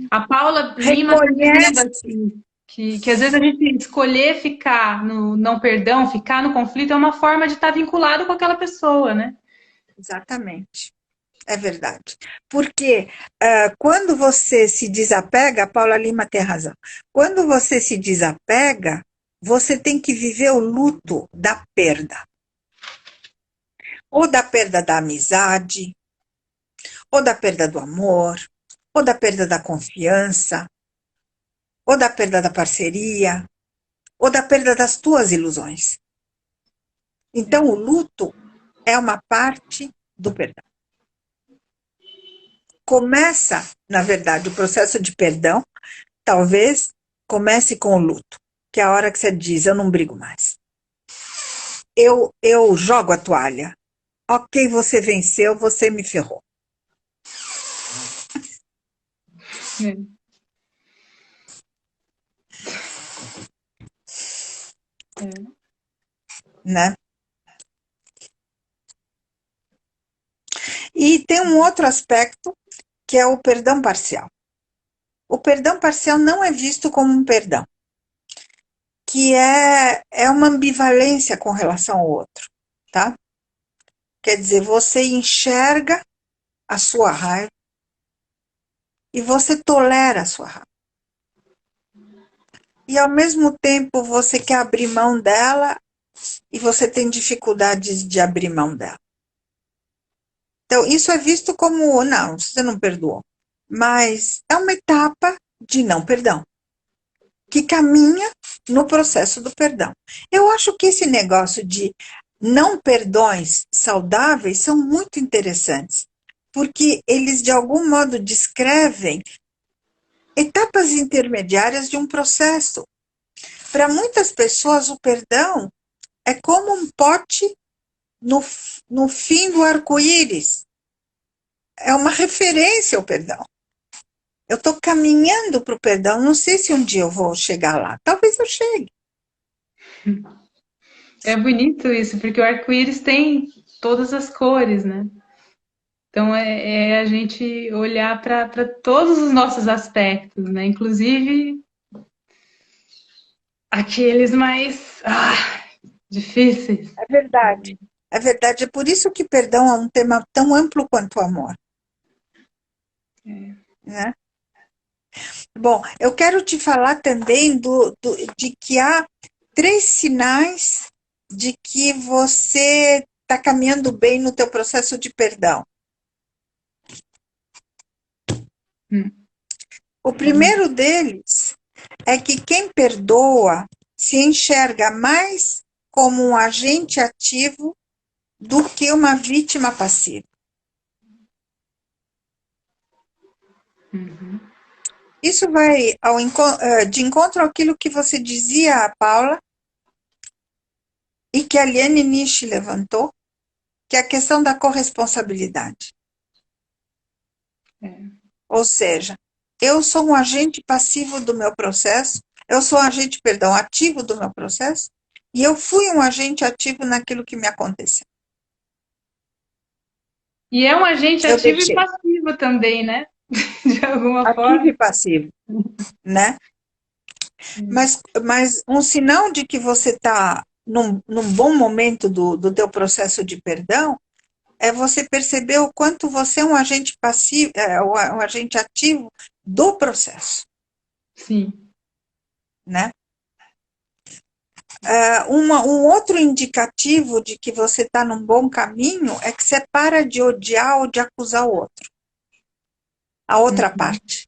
A Paula Lima está dizendo Reconhece. aqui que às vezes a gente escolher ficar no não perdão, ficar no conflito, é uma forma de estar vinculado com aquela pessoa, né? Exatamente. É verdade. Porque quando você se desapega, a Paula Lima tem razão. Quando você se desapega, você tem que viver o luto da perda. Ou da perda da amizade, ou da perda do amor, ou da perda da confiança, ou da perda da parceria, ou da perda das tuas ilusões. Então, o luto é uma parte do perdão. Começa, na verdade, o processo de perdão, talvez comece com o luto, que é a hora que você diz: eu não brigo mais. Eu jogo a toalha. Ok, você venceu, você me ferrou. Né? E tem um outro aspecto, que é o perdão parcial. O perdão parcial não é visto como um perdão, que é uma ambivalência com relação ao outro, tá? Quer dizer, você enxerga a sua raiva e você tolera a sua raiva. E ao mesmo tempo você quer abrir mão dela e você tem dificuldades de abrir mão dela. Então, isso é visto como: não, você não perdoou. Mas é uma etapa de não perdão, que caminha no processo do perdão. Eu acho que esse negócio de não perdões saudáveis são muito interessantes, porque eles de algum modo descrevem etapas intermediárias de um processo. Para muitas pessoas, o perdão é como um pote no fim do arco-íris. É uma referência ao perdão. Eu estou caminhando para o perdão, não sei se um dia eu vou chegar lá. Talvez eu chegue. É bonito isso, porque o arco-íris tem todas as cores, né? Então é a gente olhar para todos os nossos aspectos, né? Inclusive aqueles mais difíceis. É verdade. É verdade. É por isso que perdão é um tema tão amplo quanto o amor. Né? Bom, eu quero te falar também de que há 3 sinais de que você está caminhando bem no teu processo de perdão. O primeiro deles é que quem perdoa se enxerga mais como um agente ativo do que uma vítima passiva. Isso vai de encontro àquilo que você dizia, Paula, e que a Liane Nishi levantou, que é a questão da corresponsabilidade. Ou seja, eu sou um agente passivo do meu processo, eu sou um agente, perdão, ativo do meu processo, e eu fui um agente ativo naquilo que me aconteceu. E é um agente Eu ativo e deixei. passivo também, né? De alguma Ativo forma. e passivo, né? Mas um sinal de que você está num bom momento do teu processo de perdão é você perceber o quanto você é um agente passivo, um agente ativo do processo, Sim. né? Um outro indicativo de que você está num bom caminho é que você para de odiar ou de acusar o outro, a outra parte.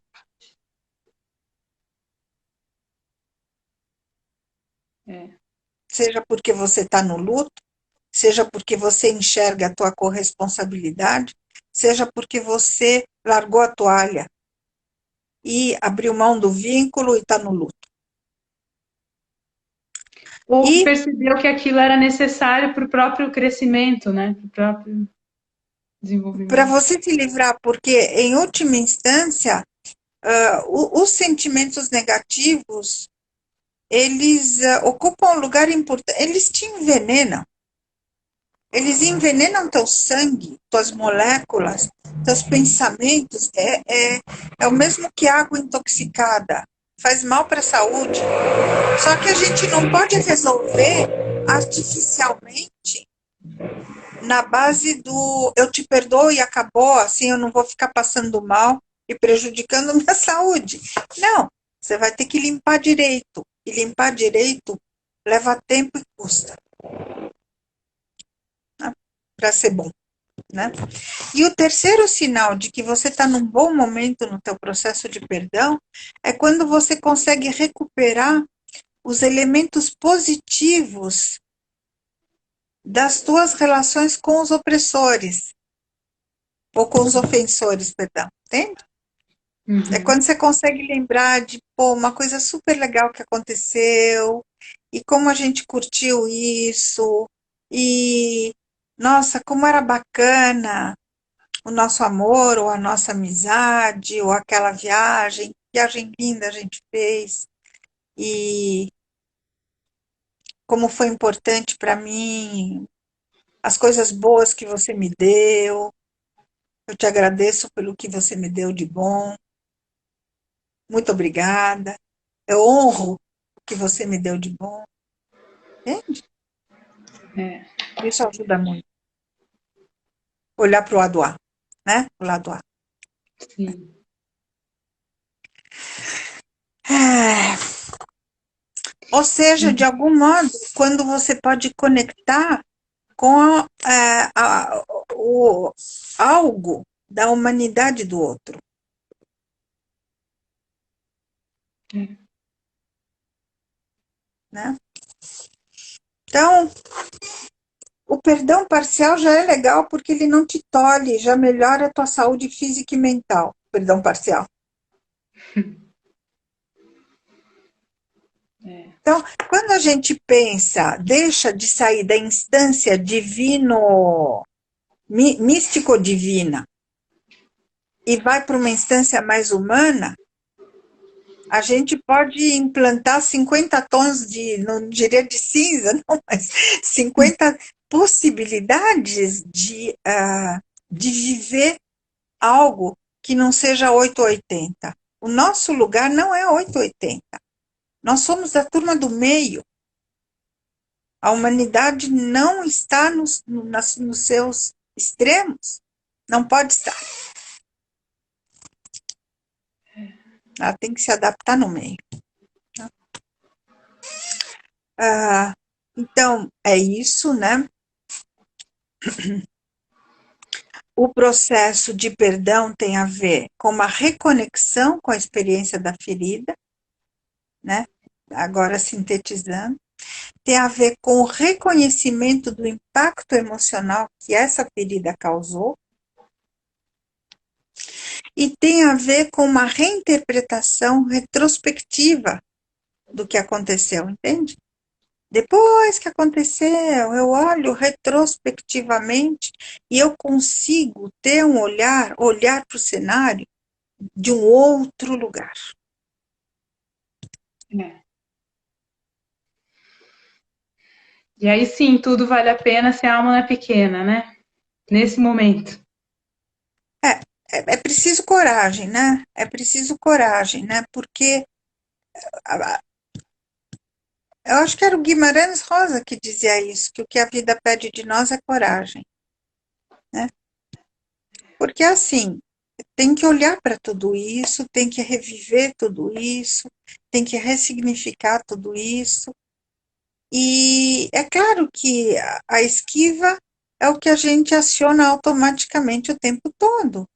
Seja porque você está no luto, seja porque você enxerga a tua corresponsabilidade, seja porque você largou a toalha e abriu mão do vínculo e está no luto. Ou que E percebeu que aquilo era necessário para o próprio crescimento, né? Para o próprio para desenvolvimento. você se livrar, porque em última instância, os sentimentos negativos, eles ocupam um lugar importante, eles te envenenam. Eles envenenam teu sangue, tuas moléculas, teus pensamentos. É o mesmo que água intoxicada. Faz mal para a saúde. Só que a gente não pode resolver artificialmente na base do eu te perdoo e acabou, assim eu não vou ficar passando mal e prejudicando a minha saúde. Não, você vai ter que limpar direito. E limpar direito leva tempo e custa. Né? Para ser bom. Né? E o terceiro sinal de que você está num bom momento no teu processo de perdão é quando você consegue recuperar os elementos positivos das tuas relações com os opressores, ou com os ofensores, perdão, entende? É quando você consegue lembrar de, pô, uma coisa super legal que aconteceu, e como a gente curtiu isso, e, nossa, como era bacana o nosso amor, ou a nossa amizade, ou aquela viagem linda a gente fez, e como foi importante para mim, as coisas boas que você me deu, eu te agradeço pelo que você me deu de bom, muito obrigada, eu honro o que você me deu de bom, entende? Isso ajuda muito. Olhar para o lado A, né? O lado A. Sim. Ou seja, de algum modo, quando você pode conectar com algo da humanidade do outro. né? Então, o perdão parcial já é legal porque ele não te tolhe, já melhora a tua saúde física e mental. Perdão parcial. Então, quando a gente pensa, deixa de sair da instância divino, místico-divina, e vai para uma instância mais humana, a gente pode implantar 50 tons de, não diria de cinza, não, mas 50 possibilidades de viver algo que não seja 880. O nosso lugar não é 880. Nós somos da turma do meio. A humanidade não está nos seus extremos. Não pode estar. Ela tem que se adaptar no meio. Então, é isso, né? O processo de perdão tem a ver com uma reconexão com a experiência da ferida, né? Agora sintetizando. Tem a ver com o reconhecimento do impacto emocional que essa ferida causou. E tem a ver com uma reinterpretação retrospectiva do que aconteceu, entende? Depois que aconteceu, eu olho retrospectivamente e eu consigo ter um olhar para o cenário de um outro lugar. É. E aí sim, tudo vale a pena se a alma não é pequena, né? Nesse momento. É preciso coragem, né? É preciso coragem, né? Porque eu acho que era o Guimarães Rosa que dizia isso, que o que a vida pede de nós é coragem, né? Porque assim, tem que olhar para tudo isso, tem que reviver tudo isso, tem que ressignificar tudo isso. E é claro que a esquiva é o que a gente aciona automaticamente o tempo todo.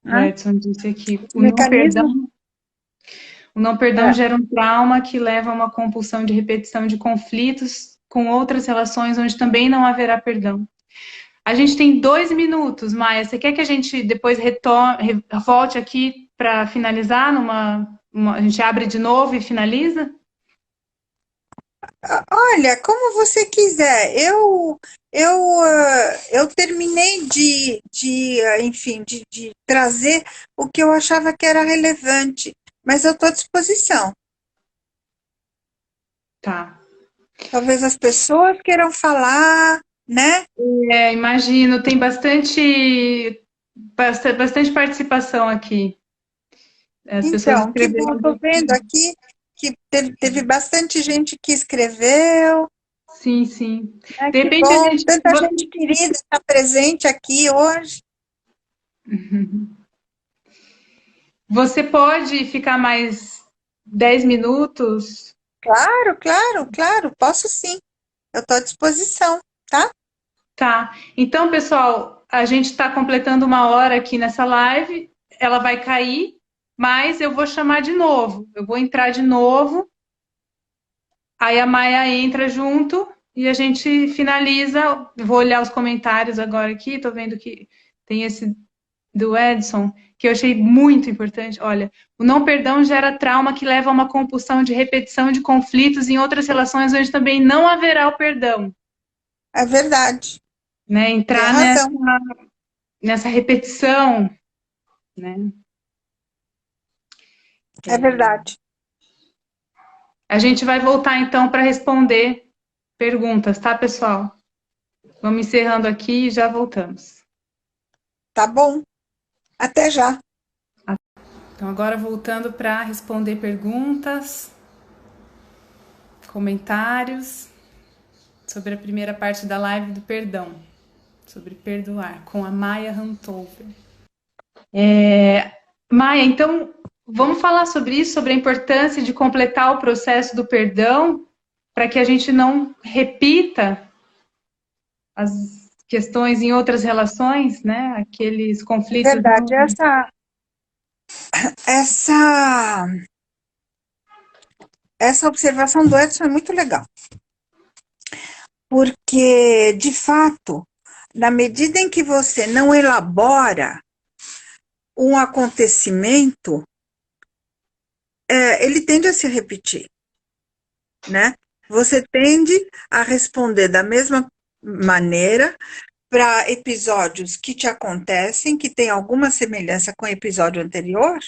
O Né? Edson disse aqui, Esse mecanismo o não perdão é, gera um trauma que leva a uma compulsão de repetição de conflitos com outras relações onde também não haverá perdão. A gente tem 2 minutos, Maia. Você quer que a gente depois volte aqui para finalizar? A gente abre de novo e finaliza? olha, como você quiser. Eu terminei enfim, de trazer o que eu achava que era relevante, mas eu estou à disposição. Tá. Talvez as pessoas queiram falar, né? Imagino, tem bastante participação aqui. As pessoas Então, que bom, escreveram estou vendo aqui. aqui que teve bastante gente que escreveu, Sim, sim. né? De Que repente a bom, gente. tanta gente querida está presente aqui hoje. Você pode ficar mais 10 minutos? Claro, claro, claro, posso sim. Eu estou à disposição, tá? Tá. Então, pessoal, a gente está completando 1 hora aqui nessa live. Ela vai cair, mas eu vou chamar de novo. Eu vou entrar de novo. Aí a Maia entra junto e a gente finaliza. Vou olhar os comentários agora aqui. Estou vendo que tem esse do Edson, que eu achei muito importante. Olha, o não perdão gera trauma que leva a uma compulsão de repetição de conflitos em outras relações onde também não haverá o perdão. É verdade, Né? tem Entrar razão. nessa repetição, né? É verdade. A gente vai voltar então para responder perguntas, tá, pessoal? Vamos encerrando aqui e já voltamos. Tá bom. Até já. Então, agora voltando para responder perguntas, comentários sobre a primeira parte da live do perdão, sobre perdoar, com a Maia Rantover. Maia, então, vamos falar sobre isso, sobre a importância de completar o processo do perdão, para que a gente não repita as questões em outras relações, né? Aqueles É conflitos verdade. não. essa, essa observação do Edson é muito legal, porque, de fato, na medida em que você não elabora um acontecimento, ele tende a se repetir, né? Você tende a responder da mesma maneira para episódios que te acontecem, que tem alguma semelhança com o episódio anterior,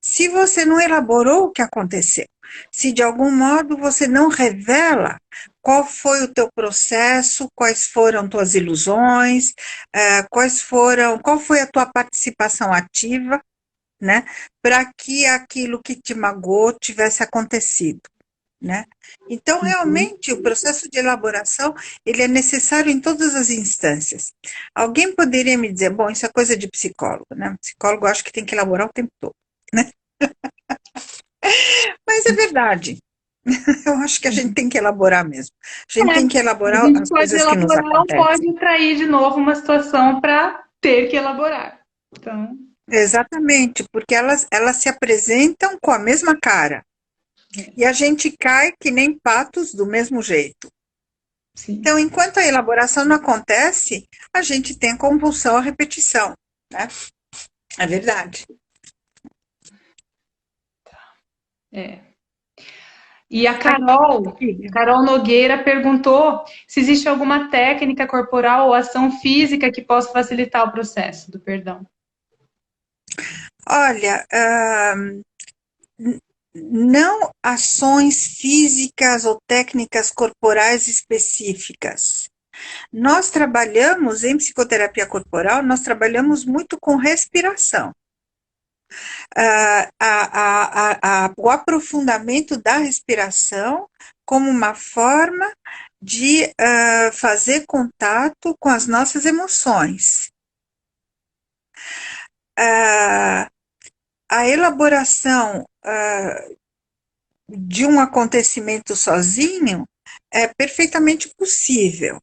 se você não elaborou o que aconteceu, se de algum modo você não revela qual foi o teu processo, quais foram tuas ilusões, qual foi a tua participação ativa, né, para que aquilo que te magoou tivesse acontecido, né? Então, realmente, o processo de elaboração, ele é necessário em todas as instâncias. Alguém poderia me dizer, bom, isso é coisa de psicólogo, né? O psicólogo acho que tem que elaborar o tempo todo, né? Mas é verdade. Eu acho que a gente tem que elaborar mesmo. A gente tem que A elaborar gente as pode coisas que nos elaborar ou acontecem. pode trair de novo uma situação para ter que elaborar. Então, Exatamente, porque elas se apresentam com a mesma cara. E a gente cai que nem patos do mesmo jeito. sim. Então, enquanto a elaboração não acontece, a gente tem compulsão à repetição, né? É verdade. É. E a Carol Nogueira perguntou se existe alguma técnica corporal ou ação física que possa facilitar o processo do perdão. Olha, não ações físicas ou técnicas corporais específicas. Nós trabalhamos, em psicoterapia corporal, nós trabalhamos muito com respiração. O aprofundamento da respiração como uma forma de fazer contato com as nossas emoções. A elaboração de um acontecimento sozinho é perfeitamente possível.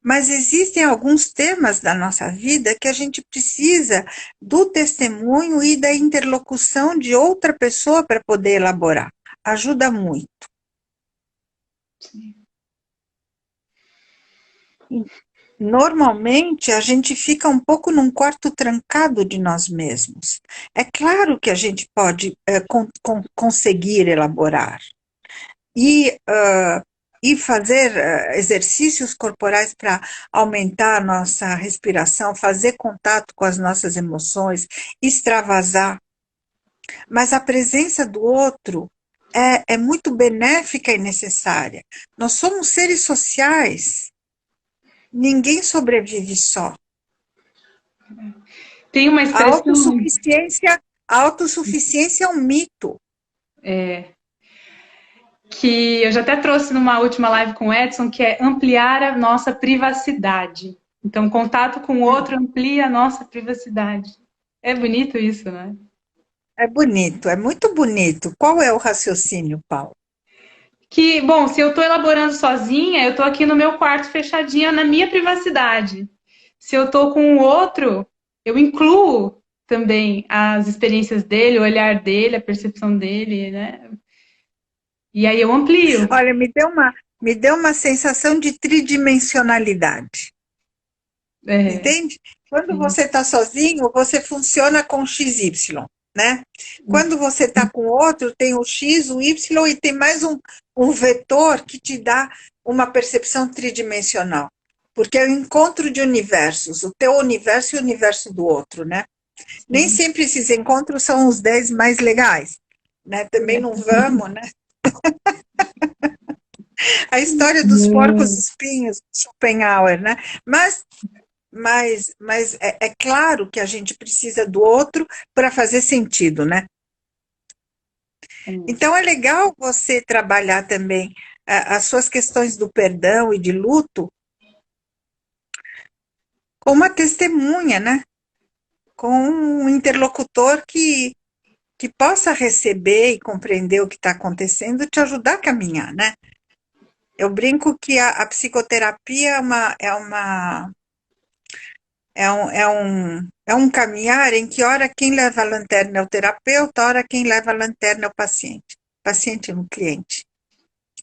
Mas existem alguns temas da nossa vida que a gente precisa do testemunho e da interlocução de outra pessoa para poder elaborar. Ajuda muito. Sim. Normalmente, a gente fica um pouco num quarto trancado de nós mesmos. É claro que a gente pode conseguir elaborar. E fazer exercícios corporais para aumentar a nossa respiração, fazer contato com as nossas emoções, extravasar. Mas a presença do outro é muito benéfica e necessária. Nós somos seres sociais. Ninguém sobrevive só. Tem uma A expressão. autossuficiência é um mito. Que eu já até trouxe numa última live com o Edson, que é ampliar a nossa privacidade. Então, contato com o outro amplia a nossa privacidade. É bonito isso, né? É bonito, é muito bonito. Qual é o raciocínio, Paulo? Que, bom, se eu estou elaborando sozinha, eu estou aqui no meu quarto fechadinha na minha privacidade. Se eu estou com o outro, eu incluo também as experiências dele, o olhar dele, a percepção dele, né? E aí eu amplio. Olha, me deu uma sensação de tridimensionalidade. É, Entende? Quando sim. você está sozinho, você funciona com XY, né? Quando você está com outro, tem o X, o Y e tem mais um vetor que te dá uma percepção tridimensional. Porque é o encontro de universos, o teu universo e o universo do outro, né? Nem sempre esses encontros são os 10 mais legais, né? Também não vamos, né? A história dos porcos espinhos, Schopenhauer, né? Mas é claro que a gente precisa do outro para fazer sentido, né? Então é legal você trabalhar também as suas questões do perdão e de luto com uma testemunha, né? Com um interlocutor que possa receber e compreender o que está acontecendo e te ajudar a caminhar, né? Eu brinco que a psicoterapia É um caminhar em que hora quem leva a lanterna é o terapeuta, hora quem leva a lanterna é o paciente. Paciente no cliente,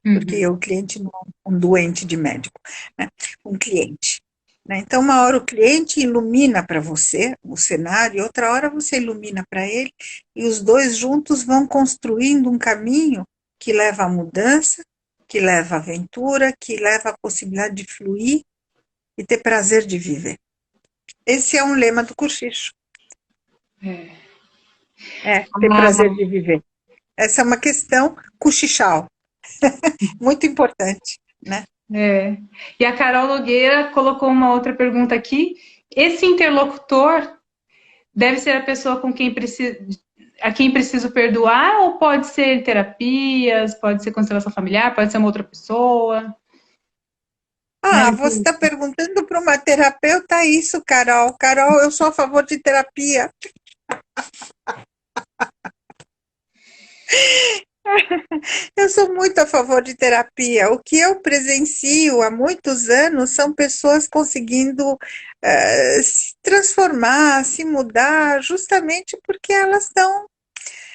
porque Uhum. o cliente não é um doente de médico, né? Um cliente. Né? Então, uma hora o cliente ilumina para você o cenário, outra hora você ilumina para ele, e os dois juntos vão construindo um caminho que leva à mudança, que leva à aventura, que leva à possibilidade de fluir e ter prazer de viver. Esse é um lema do Cochicho. É. Ter prazer Ah, de viver. Essa é uma questão cochichal, muito importante, né? é. E a Carol Nogueira colocou uma outra pergunta aqui. Esse interlocutor deve ser a pessoa com quem precisa, a quem preciso perdoar, ou pode ser terapias, pode ser constelação familiar, pode ser uma outra pessoa? Como é Você que... está perguntando para uma terapeuta isso, Carol. Carol, eu sou a favor de terapia. Eu sou muito a favor de terapia. O que eu presencio há muitos anos são pessoas conseguindo se transformar, se mudar, justamente porque elas estão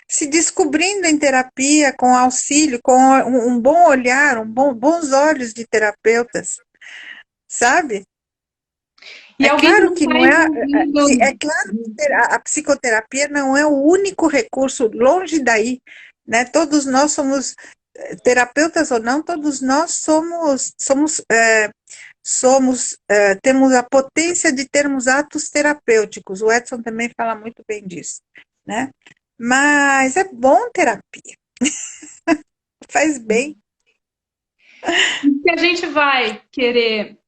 se descobrindo em terapia, com auxílio, com um bom olhar, bons olhos de terapeutas, sabe? E É alguém claro não que está não é, envolvido. é claro que a psicoterapia não é o único recurso, longe daí, né? Todos nós somos terapeutas ou não, todos nós temos a potência de termos atos terapêuticos. O Edson também fala muito bem disso, né? Mas é bom terapia, faz bem. Se a gente vai querer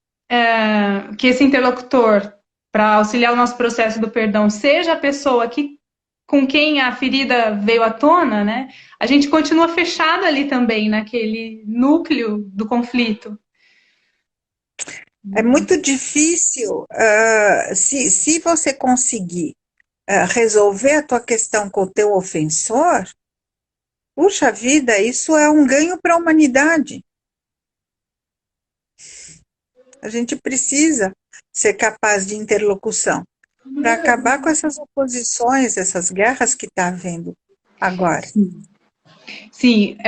que esse interlocutor, para auxiliar o nosso processo do perdão, seja a pessoa que, com quem a ferida veio à tona, né? A gente continua fechado ali também, naquele núcleo do conflito. É muito difícil, se você conseguir resolver a tua questão com o teu ofensor, puxa vida, isso é um ganho para a humanidade. A gente precisa ser capaz de interlocução para acabar com essas oposições, essas guerras que está havendo agora. Sim,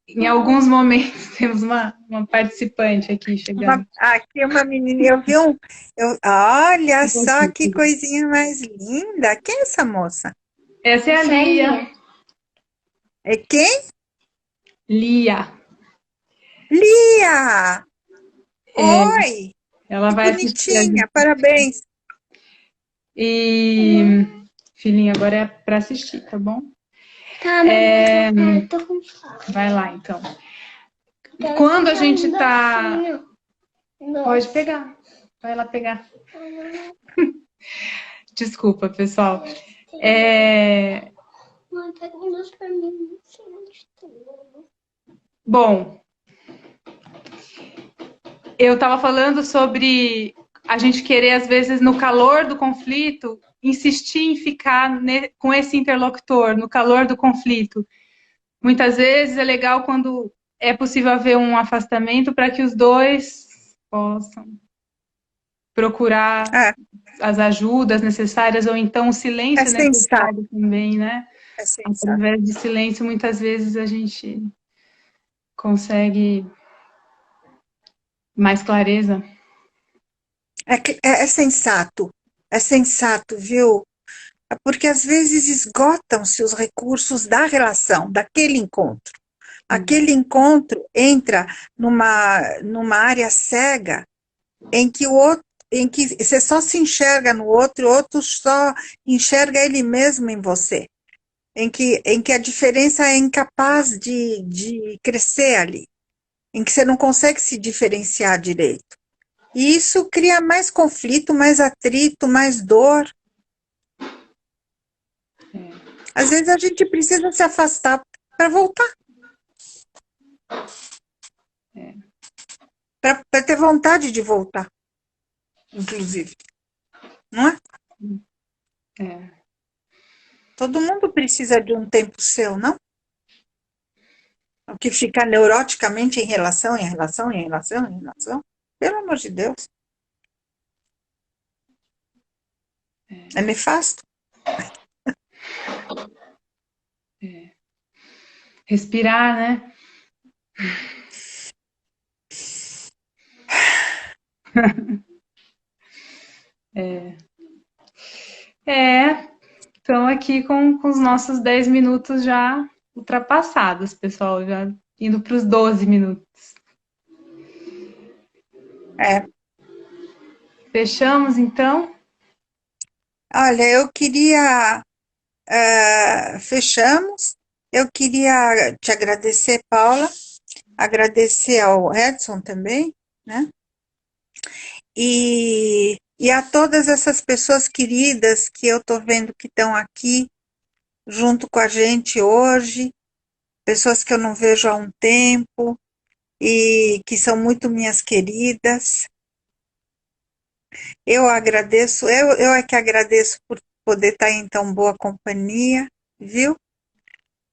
em alguns momentos temos uma participante aqui chegando. Aqui uma menininha, olha só que coisinha mais linda. Quem é essa moça? Essa é a Lia. É quem? Lia. Lia! É, Oi! ela Que vai assistir a bonitinha, gente. parabéns. E, filhinha, agora é para assistir, tá bom? Tá, tô com fome. Vai lá, então. Quando a gente tá... Pode pegar. Vai lá pegar. Desculpa, pessoal. Mãe, pega um doce pra mim. Bom, eu estava falando sobre a gente querer, às vezes, no calor do conflito, insistir em ficar com esse interlocutor, no calor do conflito. Muitas vezes é legal quando é possível haver um afastamento para que os dois possam procurar Ah, as ajudas necessárias, ou então o é silêncio sensato, necessário também, né? é sensato. Através de silêncio, muitas vezes a gente consegue mais clareza. É sensato, viu? Porque às vezes esgotam-se os recursos da relação, daquele encontro. Aquele encontro entra numa área cega em que o outro, em que você só se enxerga no outro, o outro só enxerga ele mesmo em você. Em que a diferença é incapaz de crescer ali, em que você não consegue se diferenciar direito. E isso cria mais conflito, mais atrito, mais dor. Às vezes a gente precisa se afastar para voltar. Para ter vontade de voltar, inclusive. Não é? É. Todo mundo precisa de um tempo seu, não? O que fica neuroticamente em relação. Pelo amor de Deus. É nefasto. Respirar, né? Estão aqui com os nossos 10 minutos já ultrapassados, pessoal, já indo para os 12 minutos. Fechamos, então? Olha, eu queria... fechamos. Eu queria te agradecer, Paula, agradecer ao Edson também, né? E a todas essas pessoas queridas que eu estou vendo que estão aqui junto com a gente hoje, pessoas que eu não vejo há um tempo e que são muito minhas queridas. Eu agradeço, eu é que agradeço por poder estar em tão boa companhia, viu?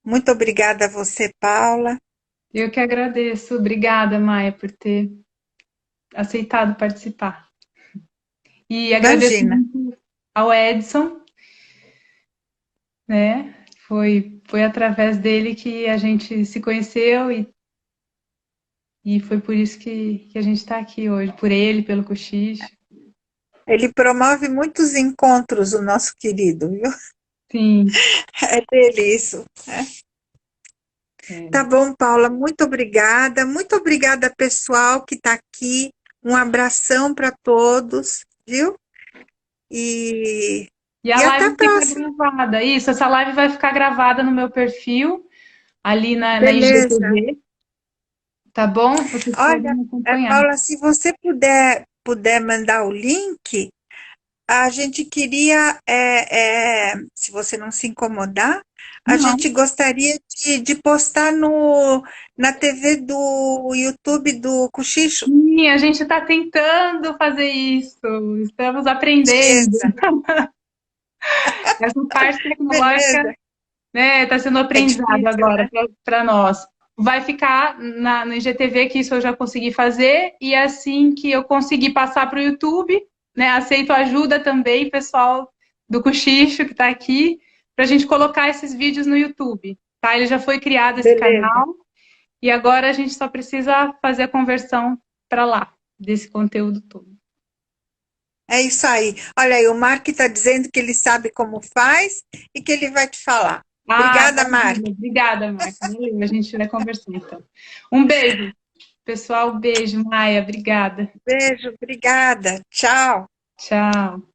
Muito obrigada a você, Paula. Eu que agradeço. Obrigada, Maia, por ter aceitado participar. E agradeço Imagina. muito ao Edson, né? Foi através dele que a gente se conheceu e foi por isso que a gente está aqui hoje, por ele, pelo Cochicho. Ele promove muitos encontros, o nosso querido, viu? Sim. É dele isso. Tá bom, Paula, muito obrigada. Muito obrigada, pessoal que está aqui. Um abração para todos, viu? E a até live a fica próxima. gravada. Isso, essa live vai ficar gravada no meu perfil, ali na Beleza. IGTV. Tá bom? Vocês Olha, podem acompanhar. Paula, se você puder mandar o link, a gente queria, se você não se incomodar, a Não. gente gostaria de postar na TV do YouTube do Cochicho. Sim, a gente está tentando fazer isso. Estamos aprendendo. Beleza, Essa parte tecnológica, beleza. né, está sendo É aprendizado difícil, agora né? para nós. Vai ficar no IGTV, que isso eu já consegui fazer, e assim que eu conseguir passar para o YouTube, né, aceito ajuda também, pessoal do Cochicho que está aqui, para a gente colocar esses vídeos no YouTube. Tá? Ele já foi criado, esse Beleza. canal, e agora a gente só precisa fazer a conversão para lá, desse conteúdo todo. É isso aí. Olha aí, o Mark está dizendo que ele sabe como faz e que ele vai te falar. Obrigada, Mark. Obrigada, Marca. Valeu, a gente vai conversando então. Um beijo, pessoal. Beijo, Maia. Obrigada. Beijo, obrigada. Tchau. Tchau.